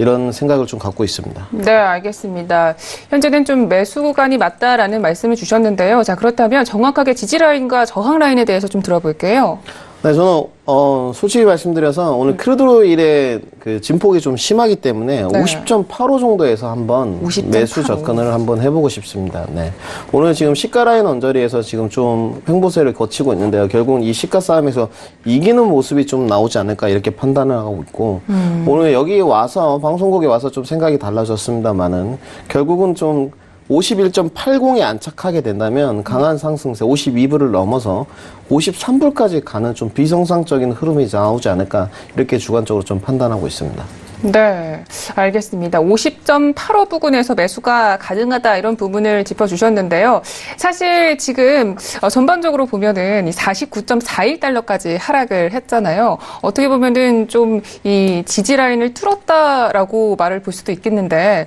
이런 생각을 좀 갖고 있습니다. 네, 알겠습니다. 현재는 좀 매수 구간이 맞다라는 말씀을 주셨는데요. 자, 그렇다면 정확하게 지지 라인과 저항 라인에 대해서 좀 들어볼게요. 네, 저는 솔직히 말씀드려서 오늘 크루드 오일의 그 진폭이 좀 심하기 때문에 네. 50.85 정도에서 한번 50.85. 매수 접근을 한번 해보고 싶습니다. 네. 오늘 지금 시가 라인 언저리에서 지금 좀 횡보세를 거치고 있는데요. 결국은 이 시가 싸움에서 이기는 모습이 좀 나오지 않을까 이렇게 판단을 하고 있고 오늘 여기 와서 방송국에 와서 좀 생각이 달라졌습니다만은 결국은 좀 51.80에 안착하게 된다면 강한 상승세 52불을 넘어서 53불까지 가는 좀 비정상적인 흐름이 나오지 않을까 이렇게 주관적으로 좀 판단하고 있습니다. 네, 알겠습니다. 50.85 부근에서 매수가 가능하다 이런 부분을 짚어주셨는데요. 사실 지금 전반적으로 보면은 이 49.41달러까지 하락을 했잖아요. 어떻게 보면은 좀 이 지지 라인을 뚫었다라고 말을 볼 수도 있겠는데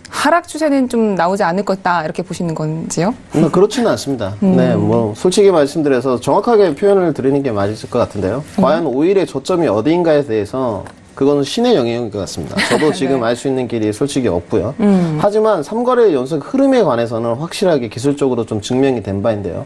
하락 추세는 좀 나오지 않을 거다 이렇게 보시는 건지요? 그렇지는 않습니다. 네, 뭐 솔직히 말씀드려서 정확하게 표현을 드리는 게 맞을 것 같은데요. 과연 오일의 저점이 어디인가에 대해서 그거는 신의 영역인 것 같습니다. 저도 지금 알 수 있는 길이 솔직히 없고요. 하지만 3거래 연속 흐름에 관해서는 확실하게 기술적으로 좀 증명이 된 바인데요.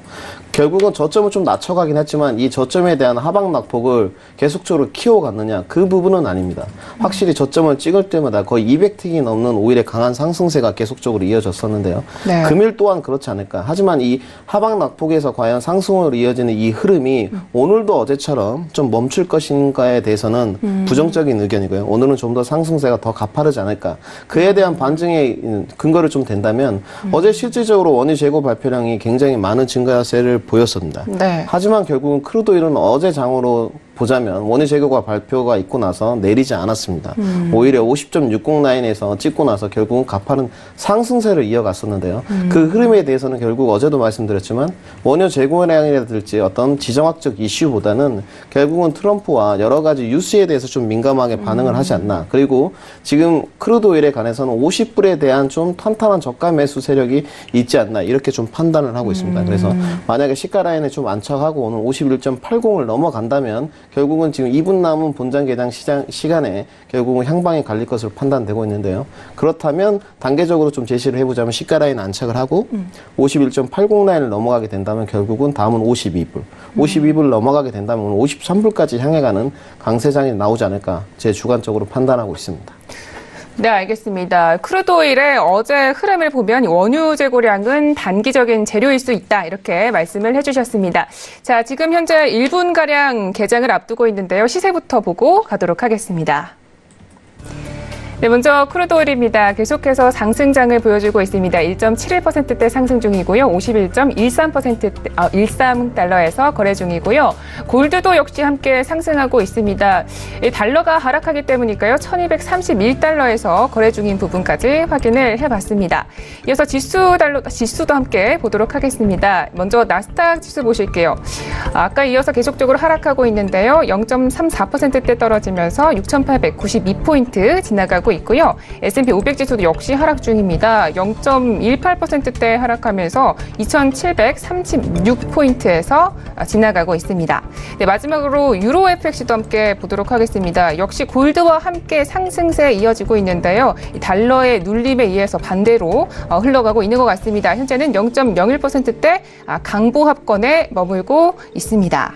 결국은 저점을 좀 낮춰가긴 했지만 이 저점에 대한 하방 낙폭을 계속적으로 키워갔느냐 그 부분은 아닙니다. 확실히 저점을 찍을 때마다 거의 200틱이 넘는 오일의 강한 상승세가 계속적으로 이어졌었는데요. 네. 금일 또한 그렇지 않을까. 하지만 이 하방 낙폭에서 과연 상승으로 이어지는 이 흐름이 오늘도 어제처럼 좀 멈출 것인가에 대해서는 부정적인 의견이고요. 오늘은 좀 더 상승세가 더 가파르지 않을까. 그에 대한 반증의 근거를 좀 된다면 어제 실질적으로 원유 재고 발표량이 굉장히 많은 증가세를 보였습니다. 네. 하지만 결국은 크루드 오일은 어제 장으로 보자면 원유 재고가 발표가 있고 나서 내리지 않았습니다. 오히려 50.60 라인에서 찍고 나서 결국은 가파른 상승세를 이어갔었는데요. 그 흐름에 대해서는 결국 어제도 말씀드렸지만 원유 재고량이라든지 어떤 지정학적 이슈보다는 결국은 트럼프와 여러 가지 뉴스에 대해서 좀 민감하게 반응을 하지 않나. 그리고 지금 크루드 오일에 관해서는 50불에 대한 좀 탄탄한 저가 매수 세력이 있지 않나 이렇게 좀 판단을 하고 있습니다. 그래서 만약에 시가 라인에 좀 안착하고 오늘 51.80을 넘어간다면 결국은 지금 2분 남은 본장 개장 시간에 결국은 향방에 갈릴 것으로 판단되고 있는데요. 그렇다면 단계적으로 좀 제시를 해보자면 시가 라인 안착을 하고 51.80 라인을 넘어가게 된다면 결국은 다음은 52불. 52불 넘어가게 된다면 오늘 53불까지 향해 가는 강세장이 나오지 않을까 제 주관적으로 판단하고 있습니다. 네, 알겠습니다. 크루드 오일의 어제 흐름을 보면 원유 재고량은 단기적인 재료일 수 있다 이렇게 말씀을 해주셨습니다. 자, 지금 현재 1분가량 개장을 앞두고 있는데요. 시세부터 보고 가도록 하겠습니다. 네, 먼저 크루드 오일입니다. 계속해서 상승장을 보여주고 있습니다. 1.71%대 상승 중이고요. 13달러에서 거래 중이고요. 골드도 역시 함께 상승하고 있습니다. 달러가 하락하기 때문일까요? 1231달러에서 거래 중인 부분까지 확인을 해봤습니다. 이어서 지수도 함께 보도록 하겠습니다. 먼저 나스닥 지수 보실게요. 아까 이어서 계속적으로 하락하고 있는데요. 0.34%대 떨어지면서 6,892포인트 지나가고 있고요. S&P 500 지수도 역시 하락 중입니다. 0.18%대 하락하면서 2,736포인트에서 지나가고 있습니다. 네, 마지막으로 유로 FX도 함께 보도록 하겠습니다. 역시 골드와 함께 상승세 이어지고 있는데요. 달러의 눌림에 의해서 반대로 흘러가고 있는 것 같습니다. 현재는 0.01%대 강보합권에 머물고 있습니다.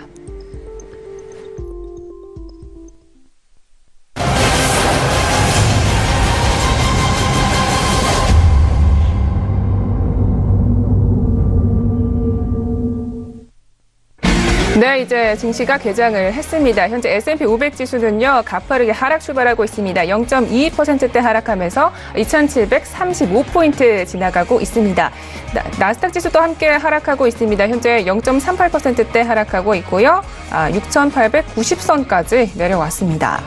네, 이제 증시가 개장을 했습니다. 현재 S&P 500 지수는요, 가파르게 하락 출발하고 있습니다. 0.22%대 하락하면서 2,735포인트 지나가고 있습니다. 나스닥 지수도 함께 하락하고 있습니다. 현재 0.38%대 하락하고 있고요. 6,890선까지 내려왔습니다.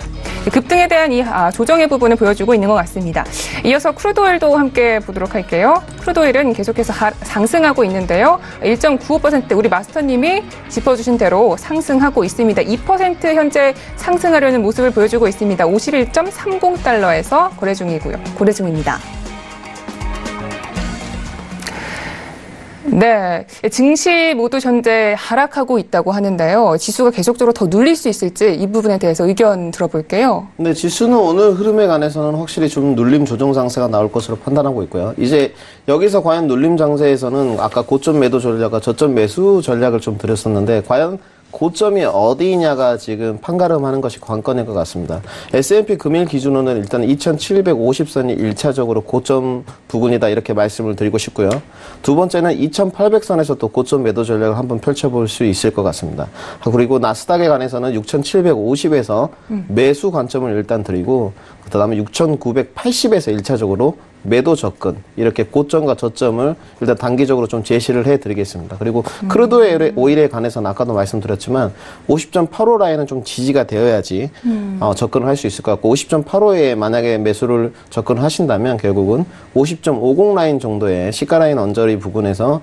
급등에 대한 이 조정의 부분을 보여주고 있는 것 같습니다. 이어서 크루드 오일도 함께 보도록 할게요. 크루드 오일은 계속해서 상승하고 있는데요. 1.95% 우리 마스터님이 짚어주신 대로 상승하고 있습니다. 2% 현재 상승하려는 모습을 보여주고 있습니다. 51.30달러에서 거래 중입니다. 네, 증시 모두 현재 하락하고 있다고 하는데요. 지수가 계속적으로 더 눌릴 수 있을지 이 부분에 대해서 의견 들어볼게요. 네, 지수는 오늘 흐름에 관해서는 확실히 좀 눌림 조정 장세가 나올 것으로 판단하고 있고요. 이제 여기서 과연 눌림 장세에서는 아까 고점 매도 전략과 저점 매수 전략을 좀 드렸었는데 과연 고점이 어디냐가 지금 판가름하는 것이 관건일 것 같습니다. S&P 금일 기준으로는 일단 2750선이 1차적으로 고점 부근이다 이렇게 말씀을 드리고 싶고요. 두 번째는 2800선에서 또 고점 매도 전략을 한번 펼쳐볼 수 있을 것 같습니다. 그리고 나스닥에 관해서는 6750에서 매수 관점을 일단 드리고 그 다음에 6980에서 1차적으로 매도 접근 이렇게 고점과 저점을 일단 단기적으로 좀 제시를 해드리겠습니다. 그리고 크루드 오일에 관해서는 아까도 말씀드렸지만 50.85 라인은 좀 지지가 되어야지 접근을 할 수 있을 것 같고 50.85에 만약에 매수를 접근하신다면 결국은 50.50 라인 정도의 시가 라인 언저리 부분에서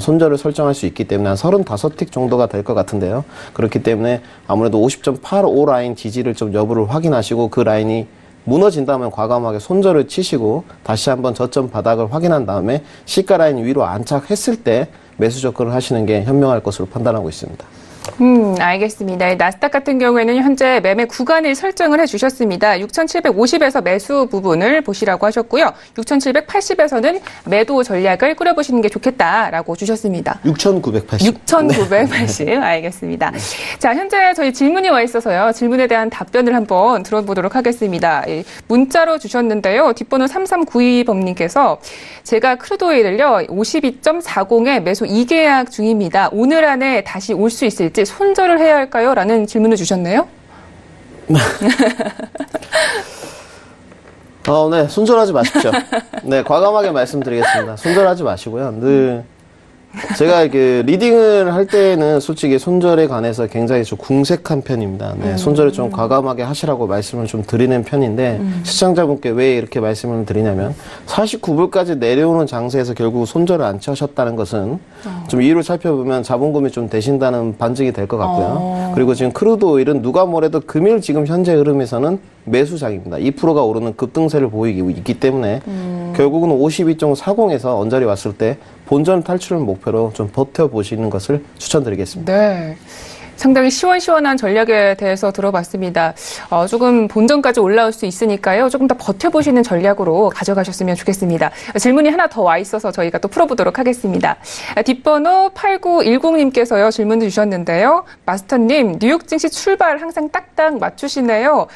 손절을 설정할 수 있기 때문에 한 35틱 정도가 될 것 같은데요. 그렇기 때문에 아무래도 50.85 라인 지지를 좀 여부를 확인하시고 그 라인이 무너진다면 과감하게 손절을 치시고 다시 한번 저점 바닥을 확인한 다음에 시가 라인 위로 안착했을 때 매수 접근을 하시는 게 현명할 것으로 판단하고 있습니다. 알겠습니다. 나스닥 같은 경우에는 현재 매매 구간을 설정을 해주셨습니다. 6,750에서 매수 부분을 보시라고 하셨고요. 6,780에서는 매도 전략을 꾸려보시는 게 좋겠다라고 주셨습니다. 6,980. 6,980. 네. 알겠습니다. 자, 현재 저희 질문이 와 있어서요. 질문에 대한 답변을 한번 들어보도록 하겠습니다. 문자로 주셨는데요. 뒷번호 3392번님께서 제가 크루드오일을요. 52.40에 매수 2계약 중입니다. 오늘 안에 다시 올 수 있을지 손절을 해야 할까요? 라는 질문을 주셨네요. 네, 손절하지 마십시오. 네, 과감하게 말씀드리겠습니다. 손절하지 마시고요. 늘 제가 그 리딩을 할 때는 솔직히 손절에 관해서 굉장히 좀 궁색한 편입니다. 네, 손절을 좀 과감하게 하시라고 말씀을 좀 드리는 편인데 시청자분께 왜 이렇게 말씀을 드리냐면 49불까지 내려오는 장세에서 결국 손절을 안 치셨다는 것은 좀 이유를 살펴보면 자본금이 좀 되신다는 반증이 될 것 같고요. 그리고 지금 크루드 오일은 누가 뭐래도 금일 지금 현재 흐름에서는 매수장입니다. 2%가 오르는 급등세를 보이고 있기 때문에 결국은 52.40에서 언저리 왔을 때 본전 탈출을 목표로 좀 버텨보시는 것을 추천드리겠습니다. 네. 상당히 시원시원한 전략에 대해서 들어봤습니다. 조금 본전까지 올라올 수 있으니까요. 조금 더 버텨보시는 전략으로 가져가셨으면 좋겠습니다. 질문이 하나 더 와 있어서 저희가 또 풀어보도록 하겠습니다. 뒷번호 8910님께서요. 질문을 주셨는데요. 마스터님, 뉴욕 증시 출발 항상 딱딱 맞추시네요.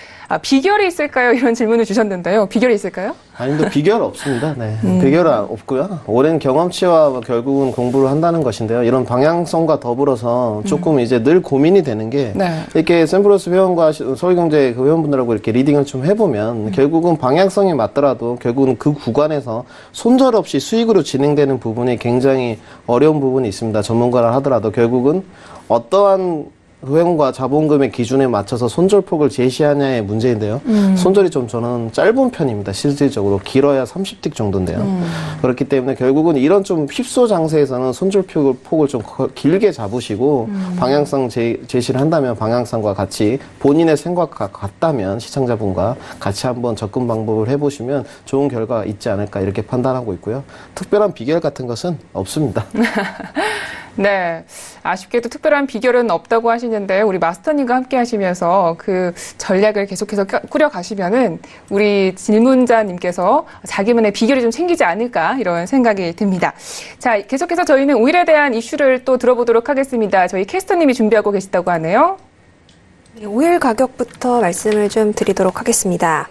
비결이 있을까요? 이런 질문을 주셨는데요. 비결이 있을까요? 아닙니다. 비결 없습니다. 네. 비결은 없고요. 오랜 경험치와 결국은 공부를 한다는 것인데요. 이런 방향성과 더불어서 조금 이제 늘 고민이 되는 게 네. 이렇게 샘플러스 회원과 서울경제 그 회원분들하고 이렇게 리딩을 좀 해보면 결국은 방향성이 맞더라도 결국은 그 구간에서 손절 없이 수익으로 진행되는 부분이 굉장히 어려운 부분이 있습니다. 전문가를 하더라도 결국은 어떠한 회원과 자본금의 기준에 맞춰서 손절폭을 제시하냐의 문제인데요. 손절이 좀 저는 짧은 편입니다. 실질적으로 길어야 30틱 정도인데요. 그렇기 때문에 결국은 이런 좀 휩소 장세에서는 손절폭을 좀 길게 잡으시고 방향성 제시를 한다면 방향성과 같이 본인의 생각과 같다면 시청자분과 같이 한번 접근 방법을 해보시면 좋은 결과가 있지 않을까 이렇게 판단하고 있고요. 특별한 비결 같은 것은 없습니다. 네. 아쉽게도 특별한 비결은 없다고 하시는데 우리 마스터님과 함께 하시면서 그 전략을 계속해서 꾸려가시면은 우리 질문자님께서 자기만의 비결이 좀 생기지 않을까 이런 생각이 듭니다. 자, 계속해서 저희는 오일에 대한 이슈를 또 들어보도록 하겠습니다. 저희 캐스터님이 준비하고 계시다고 하네요. 오일 가격부터 말씀을 좀 드리도록 하겠습니다.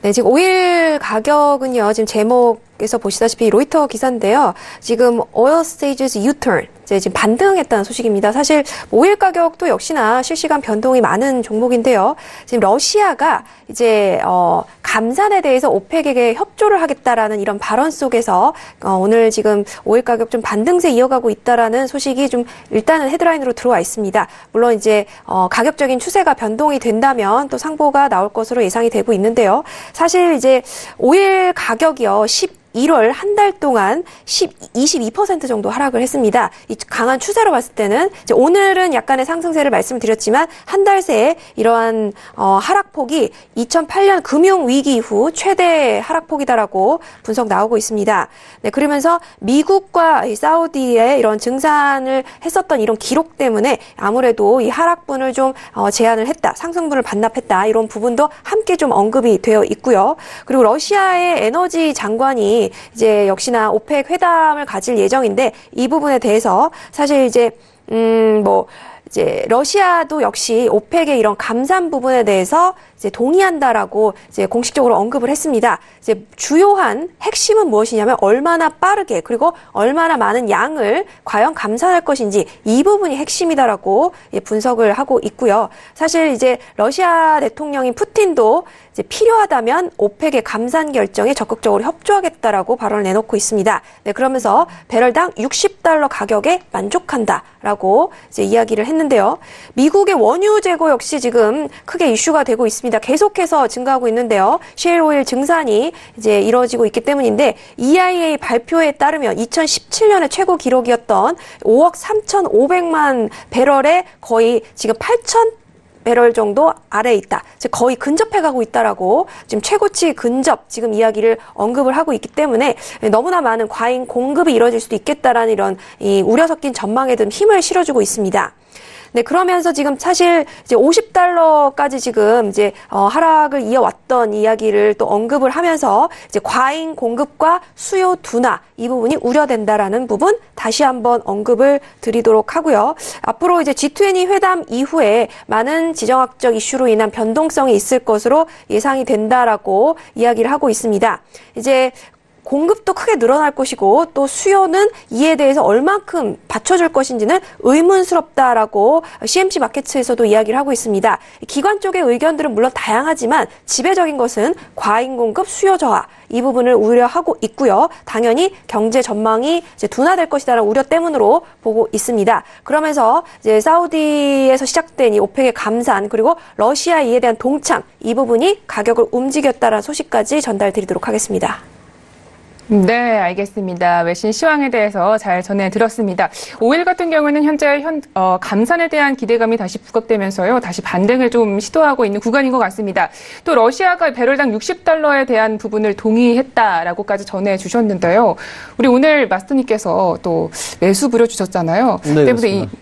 네, 지금 오일 가격은요, 지금 제목에서 보시다시피 로이터 기사인데요. 지금 oil stages U-turn, 이제 지금 반등했다는 소식입니다. 사실 오일 가격도 역시나 실시간 변동이 많은 종목인데요. 지금 러시아가 이제 감산에 대해서 오펙에게 협조를 하겠다라는 이런 발언 속에서 오늘 지금 오일 가격 좀 반등세 이어가고 있다라는 소식이 좀 일단은 헤드라인으로 들어와 있습니다. 물론 이제 가격적인 추세가 변동이 된다면 또 상보가 나올 것으로 예상이 되고 있는데요. 사실 이제 오일 가격이요, 1월 한 달 동안 22% 정도 하락을 했습니다. 이 강한 추세로 봤을 때는 이제 오늘은 약간의 상승세를 말씀드렸지만 한 달 새에 이러한 하락폭이 2008년 금융위기 이후 최대 하락폭이다라고 분석 나오고 있습니다. 네, 그러면서 미국과 이 사우디의 이런 증산을 했었던 이런 기록 때문에 아무래도 이 하락분을 좀 제한을 했다, 상승분을 반납했다 이런 부분도 함께 좀 언급이 되어 있고요. 그리고 러시아의 에너지 장관이 이제 역시나 오펙 회담을 가질 예정인데 이 부분에 대해서 사실 이제 이제 러시아도 역시 오펙의 이런 감산 부분에 대해서 이제 동의한다라고 이제 공식적으로 언급을 했습니다. 이제 주요한 핵심은 무엇이냐면 얼마나 빠르게 그리고 얼마나 많은 양을 과연 감산할 것인지 이 부분이 핵심이다라고 분석을 하고 있고요. 사실 이제 러시아 대통령인 푸틴도 이제 필요하다면 오펙의 감산 결정에 적극적으로 협조하겠다라고 발언을 내놓고 있습니다. 네, 그러면서 배럴당 $60 가격에 만족한다라고 이제 이야기를 했는데요. 미국의 원유 재고 역시 지금 크게 이슈가 되고 있습니다. 계속해서 증가하고 있는데요. 셰일 오일 증산이 이제 이루어지고 있기 때문인데 EIA 발표에 따르면 2017년에 최고 기록이었던 5억 3,500만 배럴에 거의 지금 8,000 배럴 정도 아래에 있다. 즉 거의 근접해가고 있다라고 지금 최고치 근접 지금 이야기를 언급을 하고 있기 때문에 너무나 많은 과잉 공급이 이루어질 수도 있겠다라는 이런 이 우려 섞인 전망에 좀 힘을 실어주고 있습니다. 네, 그러면서 지금 사실 이제 $50까지 지금 이제 하락을 이어왔던 이야기를 또 언급을 하면서 이제 과잉 공급과 수요 둔화 이 부분이 우려된다라는 부분 다시 한번 언급을 드리도록 하고요. 앞으로 이제 G20 회담 이후에 많은 지정학적 이슈로 인한 변동성이 있을 것으로 예상이 된다라고 이야기를 하고 있습니다. 이제 공급도 크게 늘어날 것이고 또 수요는 이에 대해서 얼만큼 받쳐줄 것인지는 의문스럽다라고 CMC 마켓에서도 이야기를 하고 있습니다. 기관 쪽의 의견들은 물론 다양하지만 지배적인 것은 과잉 공급, 수요 저하 이 부분을 우려하고 있고요. 당연히 경제 전망이 이제 둔화될 것이다라는 우려 때문으로 보고 있습니다. 그러면서 이제 사우디에서 시작된 이 오펙의 감산 그리고 러시아 이에 대한 동참 이 부분이 가격을 움직였다라는 소식까지 전달드리도록 하겠습니다. 네, 알겠습니다. 외신 시황에 대해서 잘 전해드렸습니다. 오일 같은 경우는 현재 감산에 대한 기대감이 다시 부각되면서요. 다시 반등을 좀 시도하고 있는 구간인 것 같습니다. 또 러시아가 배럴당 $60에 대한 부분을 동의했다라고까지 전해주셨는데요. 우리 오늘 마스터님께서 또 매수 부려주셨잖아요.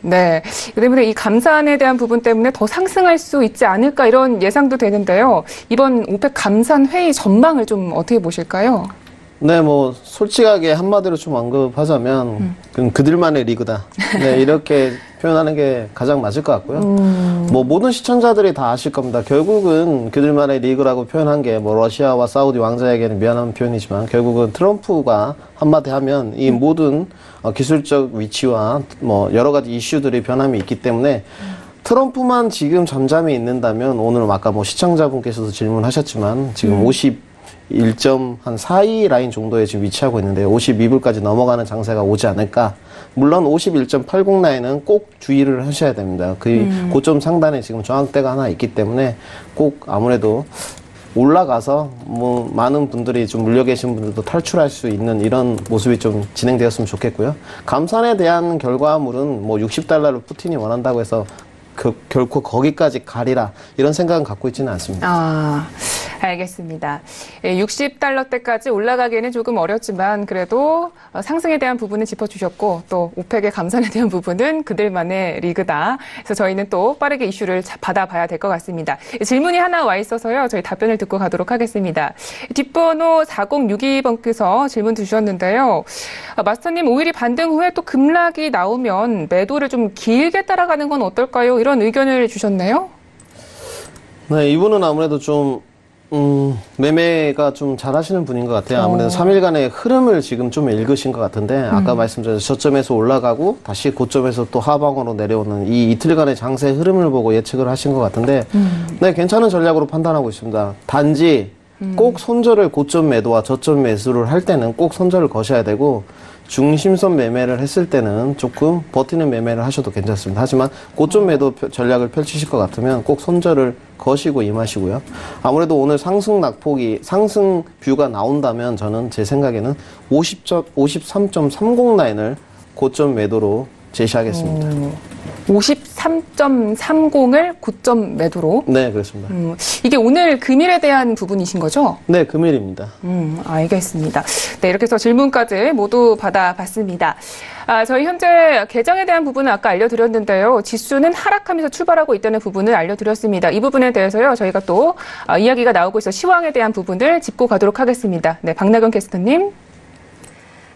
네, 때문에 이 감산에 대한 부분 때문에 더 상승할 수 있지 않을까 이런 예상도 되는데요. 이번 오펙 감산 회의 전망을 좀 어떻게 보실까요? 네, 뭐 솔직하게 한마디로 좀 언급하자면 그들만의 리그다. 네, 이렇게 표현하는 게 가장 맞을 것 같고요. 뭐 모든 시청자들이 다 아실 겁니다. 결국은 그들만의 리그라고 표현한 게 뭐 러시아와 사우디 왕자에게는 미안한 표현이지만 결국은 트럼프가 한마디 하면 이 모든 기술적 위치와 뭐 여러 가지 이슈들이 변함이 있기 때문에 트럼프만 지금 잠잠히 있는다면 오늘 아까 뭐 시청자분께서도 질문하셨지만 지금 51.42 라인 정도에 지금 위치하고 있는데 52불까지 넘어가는 장세가 오지 않을까. 물론 51.80 라인은 꼭 주의를 하셔야 됩니다. 그 고점 상단에 지금 저항대가 하나 있기 때문에 꼭 아무래도 올라가서 뭐 많은 분들이 좀 물려 계신 분들도 탈출할 수 있는 이런 모습이 좀 진행되었으면 좋겠고요. 감산에 대한 결과물은 뭐 $60를 푸틴이 원한다고 해서 결코 거기까지 가리라 이런 생각은 갖고 있지는 않습니다. 알겠습니다. $60대까지 올라가기에는 조금 어렵지만 그래도 상승에 대한 부분은 짚어주셨고 또 오펙의 감산에 대한 부분은 그들만의 리그다. 그래서 저희는 또 빠르게 이슈를 받아봐야 될 것 같습니다. 질문이 하나 와 있어서요. 저희 답변을 듣고 가도록 하겠습니다. 뒷번호 4062번께서 질문 주셨는데요. 마스터님, 오일이 반등 후에 또 급락이 나오면 매도를 좀 길게 따라가는 건 어떨까요? 이런 의견을 주셨네요. 네, 이분은 아무래도 좀 매매가 좀 잘하시는 분인 것 같아요. 아무래도 3일간의 흐름을 지금 좀 읽으신 것 같은데, 아까 말씀드린 저점에서 올라가고, 다시 고점에서 또 하방으로 내려오는 이 이틀간의 장세 흐름을 보고 예측을 하신 것 같은데, 네, 괜찮은 전략으로 판단하고 있습니다. 단지 꼭 손절을 고점 매도와 저점 매수를 할 때는 꼭 손절을 거셔야 되고, 중심선 매매를 했을 때는 조금 버티는 매매를 하셔도 괜찮습니다. 하지만 고점 매도 전략을 펼치실 것 같으면 꼭 손절을 거시고 임하시고요. 아무래도 오늘 상승 뷰가 나온다면 저는 제 생각에는 53.30 라인을 고점 매도로 제시하겠습니다. 53.30을 고점 매도로? 네, 그렇습니다. 이게 오늘 금일에 대한 부분이신 거죠? 네, 금일입니다. 알겠습니다. 네, 이렇게 해서 질문까지 모두 받아봤습니다. 저희 현재 개장에 대한 부분은 아까 알려드렸는데요. 지수는 하락하면서 출발하고 있다는 부분을 알려드렸습니다. 이 부분에 대해서요, 저희가 또 이야기가 나오고 있어 시황에 대한 부분을 짚고 가도록 하겠습니다. 네, 박나경 캐스터님.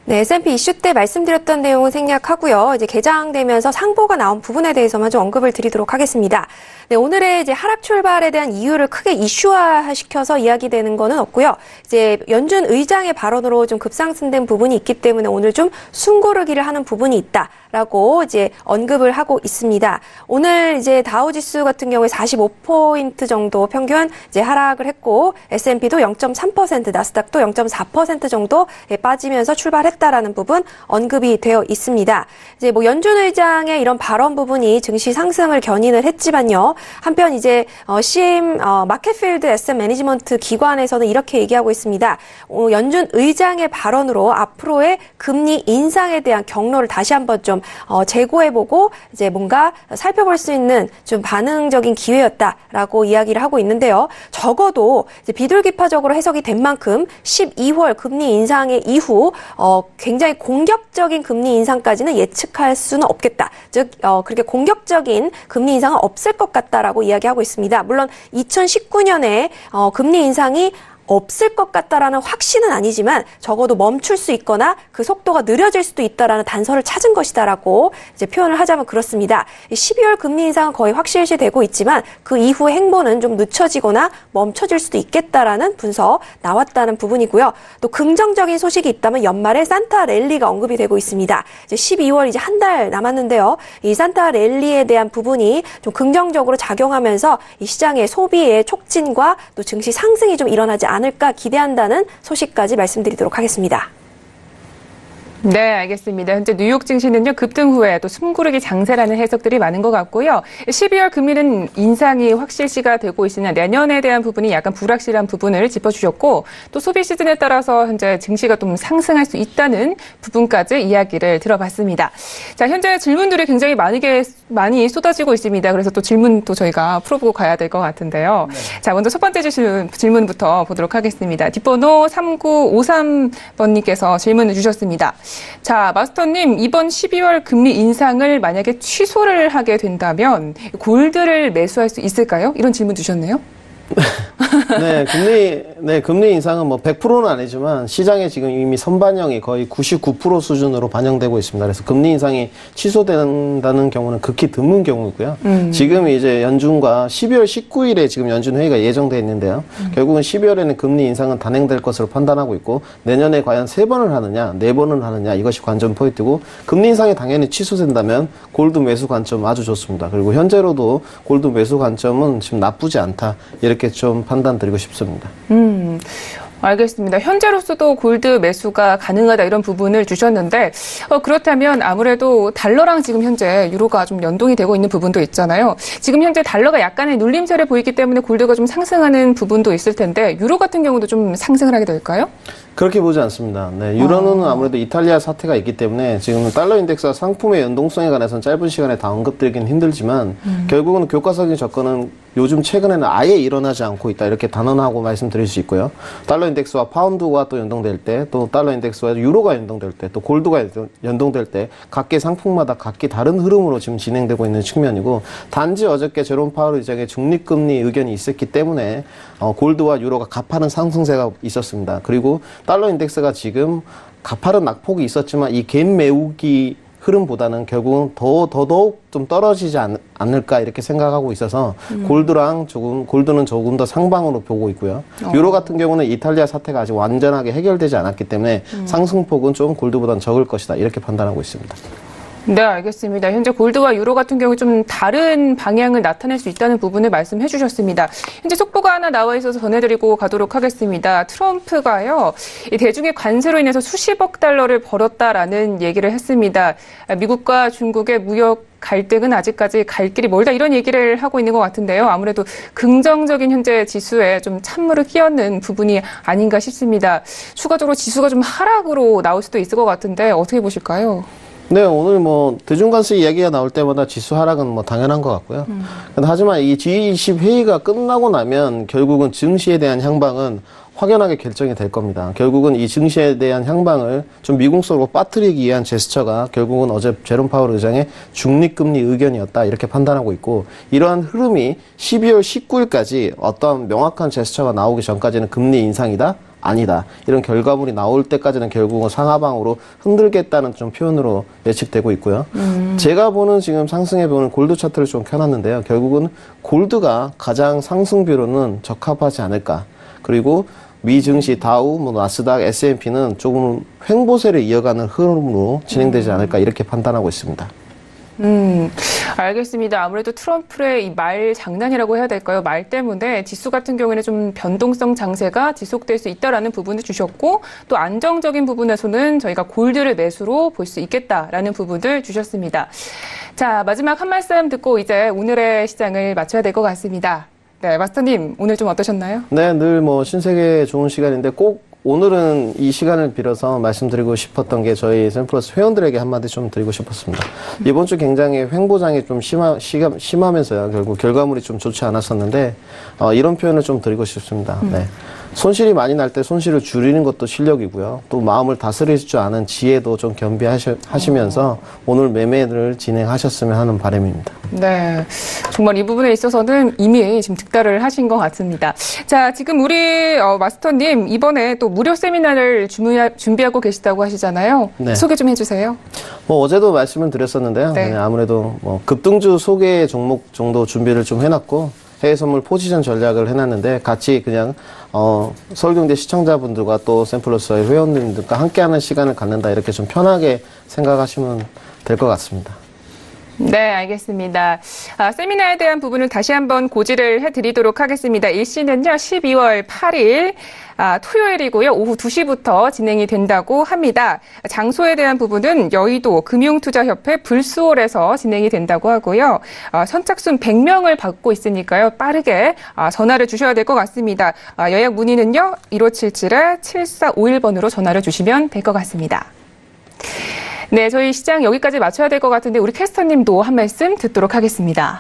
네, S&P 이슈 때 말씀드렸던 내용은 생략하고요. 이제 개장되면서 상보가 나온 부분에 대해서만 좀 언급을 드리도록 하겠습니다. 네, 오늘의 이제 하락 출발에 대한 이유를 크게 이슈화 시켜서 이야기되는 거는 없고요. 이제 연준 의장의 발언으로 좀 급상승된 부분이 있기 때문에 오늘 좀 숨고르기를 하는 부분이 있다라고 이제 언급을 하고 있습니다. 오늘 이제 다우지수 같은 경우에 45포인트 정도 평균 이제 하락을 했고 S&P도 0.3%, 나스닥도 0.4% 정도 빠지면서 출발했다라는 부분 언급이 되어 있습니다. 이제 뭐 연준 의장의 이런 발언 부분이 증시 상승을 견인을 했지만요. 한편 이제 CM 마켓필드 에셋 매니지먼트 기관에서는 이렇게 얘기하고 있습니다. 연준 의장의 발언으로 앞으로의 금리 인상에 대한 경로를 다시 한번 좀 재고해보고 이제 뭔가 살펴볼 수 있는 좀 반응적인 기회였다라고 이야기를 하고 있는데요. 적어도 이제 비둘기파적으로 해석이 된 만큼 12월 금리 인상의 이후 굉장히 공격적인 금리 인상까지는 예측할 수는 없겠다. 즉 그렇게 공격적인 금리 인상은 없을 것 같다라고 이야기하고 있습니다. 물론 2019년에 금리 인상이 없을 것 같다라는 확신은 아니지만 적어도 멈출 수 있거나 그 속도가 느려질 수도 있다라는 단서를 찾은 것이다라고 이제 표현을 하자면 그렇습니다. 12월 금리 인상은 거의 확실시되고 있지만 그 이후의 행보는 좀 늦춰지거나 멈춰질 수도 있겠다라는 분석 나왔다는 부분이고요. 또 긍정적인 소식이 있다면 연말에 산타 랠리가 언급이 되고 있습니다. 이제 12월 이제 한 달 남았는데요. 이 산타 랠리에 대한 부분이 좀 긍정적으로 작용하면서 이 시장의 소비의 촉진과 또 증시 상승이 좀 일어나지 않을까 기대한다는 소식까지 말씀드리도록 하겠습니다. 네, 알겠습니다. 현재 뉴욕 증시는요, 급등 후에 또 숨고르기 장세라는 해석들이 많은 것 같고요. 12월 금리는 인상이 확실시가 되고 있으나 내년에 대한 부분이 약간 불확실한 부분을 짚어주셨고, 또 소비 시즌에 따라서 현재 증시가 좀 상승할 수 있다는 부분까지 이야기를 들어봤습니다. 자, 현재 질문들이 굉장히 많이 쏟아지고 있습니다. 그래서 또 질문 또 저희가 풀어보고 가야 될 것 같은데요. 네. 자, 먼저 첫 번째 질문부터 보도록 하겠습니다. 뒷번호 3953번님께서 질문을 주셨습니다. 자, 마스터님, 이번 12월 금리 인상을 만약에 취소를 하게 된다면 골드를 매수할 수 있을까요? 이런 질문 주셨네요. 금리 인상은 뭐 100%는 아니지만 시장에 지금 이미 선반영이 거의 99% 수준으로 반영되고 있습니다. 그래서 금리 인상이 취소된다는 경우는 극히 드문 경우고요. 지금 이제 연준과 12월 19일에 지금 연준 회의가 예정돼 있는데요. 결국은 12월에는 금리 인상은 단행될 것으로 판단하고 있고 내년에 과연 3번을 하느냐, 4번을 하느냐 이것이 관전 포인트고 금리 인상이 당연히 취소된다면 골드 매수 관점 아주 좋습니다. 그리고 현재로도 골드 매수 관점은 지금 나쁘지 않다. 이렇게 좀 판단드리고 싶습니다. 알겠습니다. 현재로서도 골드 매수가 가능하다 이런 부분을 주셨는데 그렇다면 아무래도 달러랑 지금 현재 유로가 좀 연동이 되고 있는 부분도 있잖아요. 지금 현재 달러가 약간의 눌림세를 보이기 때문에 골드가 좀 상승하는 부분도 있을 텐데 유로 같은 경우도 좀 상승을 하게 될까요? 그렇게 보지 않습니다. 네, 유로는 아무래도 이탈리아 사태가 있기 때문에 지금 달러 인덱스와 상품의 연동성에 관해서는 짧은 시간에 다 언급드리긴 힘들지만 결국은 교과서적인 접근은 요즘 최근에는 아예 일어나지 않고 있다 이렇게 단언하고 말씀드릴 수 있고요. 달러 인덱스와 파운드가 또 연동될 때, 또 달러 인덱스와 유로가 연동될 때, 또 골드가 연동될 때 각기 상품마다 각기 다른 흐름으로 지금 진행되고 있는 측면이고 단지 어저께 제롬 파월 의장의 중립금리 의견이 있었기 때문에 골드와 유로가 가파른 상승세가 있었습니다. 그리고 달러 인덱스가 지금 가파른 낙폭이 있었지만 이 갭 메우기 흐름보다는 결국은 더더욱 좀 떨어지지 않을까 이렇게 생각하고 있어서 골드는 조금 더 상방으로 보고 있고요. 유로 같은 경우는 이탈리아 사태가 아직 완전하게 해결되지 않았기 때문에 상승폭은 좀 골드보다는 적을 것이다 이렇게 판단하고 있습니다. 네, 알겠습니다. 현재 골드와 유로 같은 경우 좀 다른 방향을 나타낼 수 있다는 부분을 말씀해 주셨습니다. 현재 속보가 하나 나와 있어서 전해드리고 가도록 하겠습니다. 트럼프가요, 이 대중의 관세로 인해서 수십억 달러를 벌었다라는 얘기를 했습니다. 미국과 중국의 무역 갈등은 아직까지 갈 길이 멀다 이런 얘기를 하고 있는 것 같은데요. 아무래도 긍정적인 현재 지수에 좀 찬물을 끼얹는 부분이 아닌가 싶습니다. 추가적으로 지수가 좀 하락으로 나올 수도 있을 것 같은데 어떻게 보실까요? 네, 오늘 대중관세 이야기가 나올 때마다 지수 하락은 당연한 것 같고요. 근데 하지만 이 G20 회의가 끝나고 나면 결국은 증시에 대한 향방은 확연하게 결정이 될 겁니다. 결국은 이 증시에 대한 향방을 좀 미궁속으로 빠뜨리기 위한 제스처가 결국은 어제 제롬 파월 의장의 중립금리 의견이었다 이렇게 판단하고 있고, 이러한 흐름이 12월 19일까지 어떤 명확한 제스처가 나오기 전까지는 금리 인상이다? 아니다. 이런 결과물이 나올 때까지는 결국은 상하방으로 흔들겠다는 좀 표현으로 예측되고 있고요. 제가 보는 지금 상승해 보는 골드 차트를 좀 켜놨는데요. 결국은 골드가 가장 상승 비율로는 적합하지 않을까. 그리고 미 증시 다우, 나스닥, S&P는 조금 횡보세를 이어가는 흐름으로 진행되지 않을까 이렇게 판단하고 있습니다. 알겠습니다. 아무래도 트럼프의 이 말 장난이라고 해야 될까요? 말 때문에 지수 같은 경우에는 좀 변동성 장세가 지속될 수 있다라는 부분을 주셨고, 또 안정적인 부분에서는 저희가 골드를 매수로 볼 수 있겠다라는 부분을 주셨습니다. 자, 마지막 한 말씀 듣고 이제 오늘의 시장을 마쳐야 될 것 같습니다. 네, 마스터님 오늘 좀 어떠셨나요? 네, 늘 신세계 좋은 시간인데 꼭 오늘은 이 시간을 빌어서 말씀드리고 싶었던 게 저희 샘플러스 회원들에게 한마디 좀 드리고 싶었습니다. 이번 주 굉장히 횡보장이 좀 심하면서요. 결국 결과물이 좀 좋지 않았었는데, 이런 표현을 좀 드리고 싶습니다. 네. 손실이 많이 날 때 손실을 줄이는 것도 실력이고요. 또 마음을 다스릴 줄 아는 지혜도 좀 겸비하시면서 오늘 매매를 진행하셨으면 하는 바람입니다. 네, 정말 이 부분에 있어서는 이미 지금 득달을 하신 것 같습니다. 자, 지금 우리 마스터님 이번에 또 무료 세미나를 준비하고 계시다고 하시잖아요. 네. 소개 좀 해주세요. 어제도 말씀을 드렸었는데요. 네. 아무래도 급등주 소개 종목 정도 준비를 좀 해놨고, 해외 선물 포지션 전략을 해놨는데 같이 그냥 서울경제 시청자분들과 또 샘플러스의 회원님들과 함께하는 시간을 갖는다 이렇게 좀 편하게 생각하시면 될 것 같습니다. 네, 알겠습니다. 세미나에 대한 부분을 다시 한번 고지를 해드리도록 하겠습니다. 일시는요, 12월 8일 토요일이고요. 오후 2시부터 진행이 된다고 합니다. 장소에 대한 부분은 여의도 금융투자협회 불수홀에서 진행이 된다고 하고요. 선착순 100명을 받고 있으니까요. 빠르게 전화를 주셔야 될 것 같습니다. 예약 문의는요, 1577-7451번으로 전화를 주시면 될 것 같습니다. 네, 저희 시장 여기까지 마쳐야 될 것 같은데 우리 캐스터님도 한 말씀 듣도록 하겠습니다.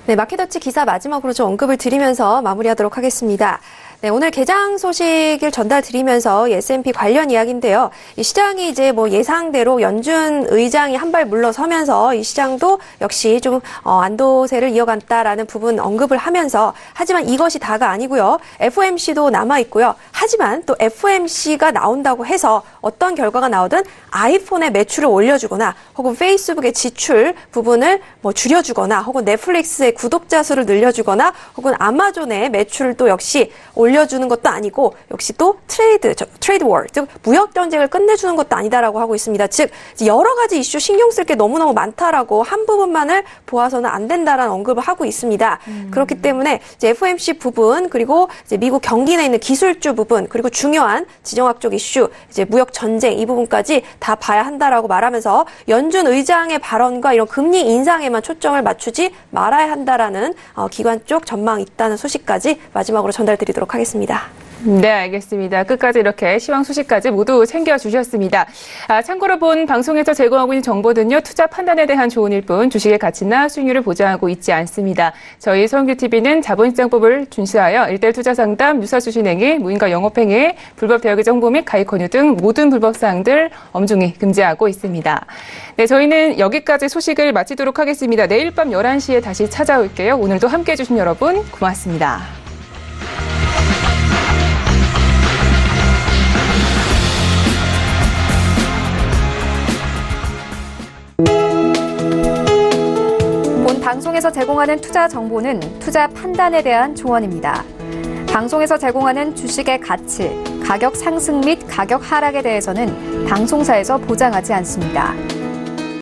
네, 마켓워치 기사 마지막으로 좀 언급을 드리면서 마무리하도록 하겠습니다. 네, 오늘 개장 소식을 전달드리면서 S&P 관련 이야기인데요. 이 시장이 이제 예상대로 연준 의장이 한 발 물러서면서 이 시장도 역시 좀 안도세를 이어간다라는 부분 언급을 하면서, 하지만 이것이 다가 아니고요. FOMC도 남아 있고요. 하지만 또 FOMC가 나온다고 해서 어떤 결과가 나오든 아이폰의 매출을 올려주거나 혹은 페이스북의 지출 부분을 줄여주거나 혹은 넷플릭스의 구독자 수를 늘려주거나 혹은 아마존의 매출을 또 역시 올려주는 것도 아니고, 역시 또 트레이드 워, 즉 무역 전쟁을 끝내주는 것도 아니다라고 하고 있습니다. 즉 여러 가지 이슈 신경 쓸 게 너무너무 많다라고 한 부분만을 보아서는 안 된다라는 언급을 하고 있습니다. 그렇기 때문에 이제 FOMC 부분, 그리고 이제 미국 경기 내에 있는 기술주 부분, 그리고 중요한 지정학적 이슈, 이제 무역 전쟁 이 부분까지 다 봐야 한다라고 말하면서 연준 의장의 발언과 이런 금리 인상에만 초점을 맞추지 말아야 한다라는 기관 쪽 전망이 있다는 소식까지 마지막으로 전달드리도록 하겠습니다. 네, 알겠습니다. 끝까지 이렇게 시황 소식까지 모두 챙겨주셨습니다. 참고로 본 방송에서 제공하고 있는 정보는요, 투자 판단에 대한 조언일 뿐 주식의 가치나 수익률을 보장하고 있지 않습니다. 저희 서울규TV는 자본시장법을 준수하여 일대일 투자 상담, 유사수신행위, 무인과 영업행위, 불법 대여기 정보 및 가입 권유 등 모든 불법 사항들 엄중히 금지하고 있습니다. 네, 저희는 여기까지 소식을 마치도록 하겠습니다. 내일 밤 11시에 다시 찾아올게요. 오늘도 함께해 주신 여러분 고맙습니다. 방송에서 제공하는 투자 정보는 투자 판단에 대한 조언입니다. 방송에서 제공하는 주식의 가치, 가격 상승 및 가격 하락에 대해서는 방송사에서 보장하지 않습니다.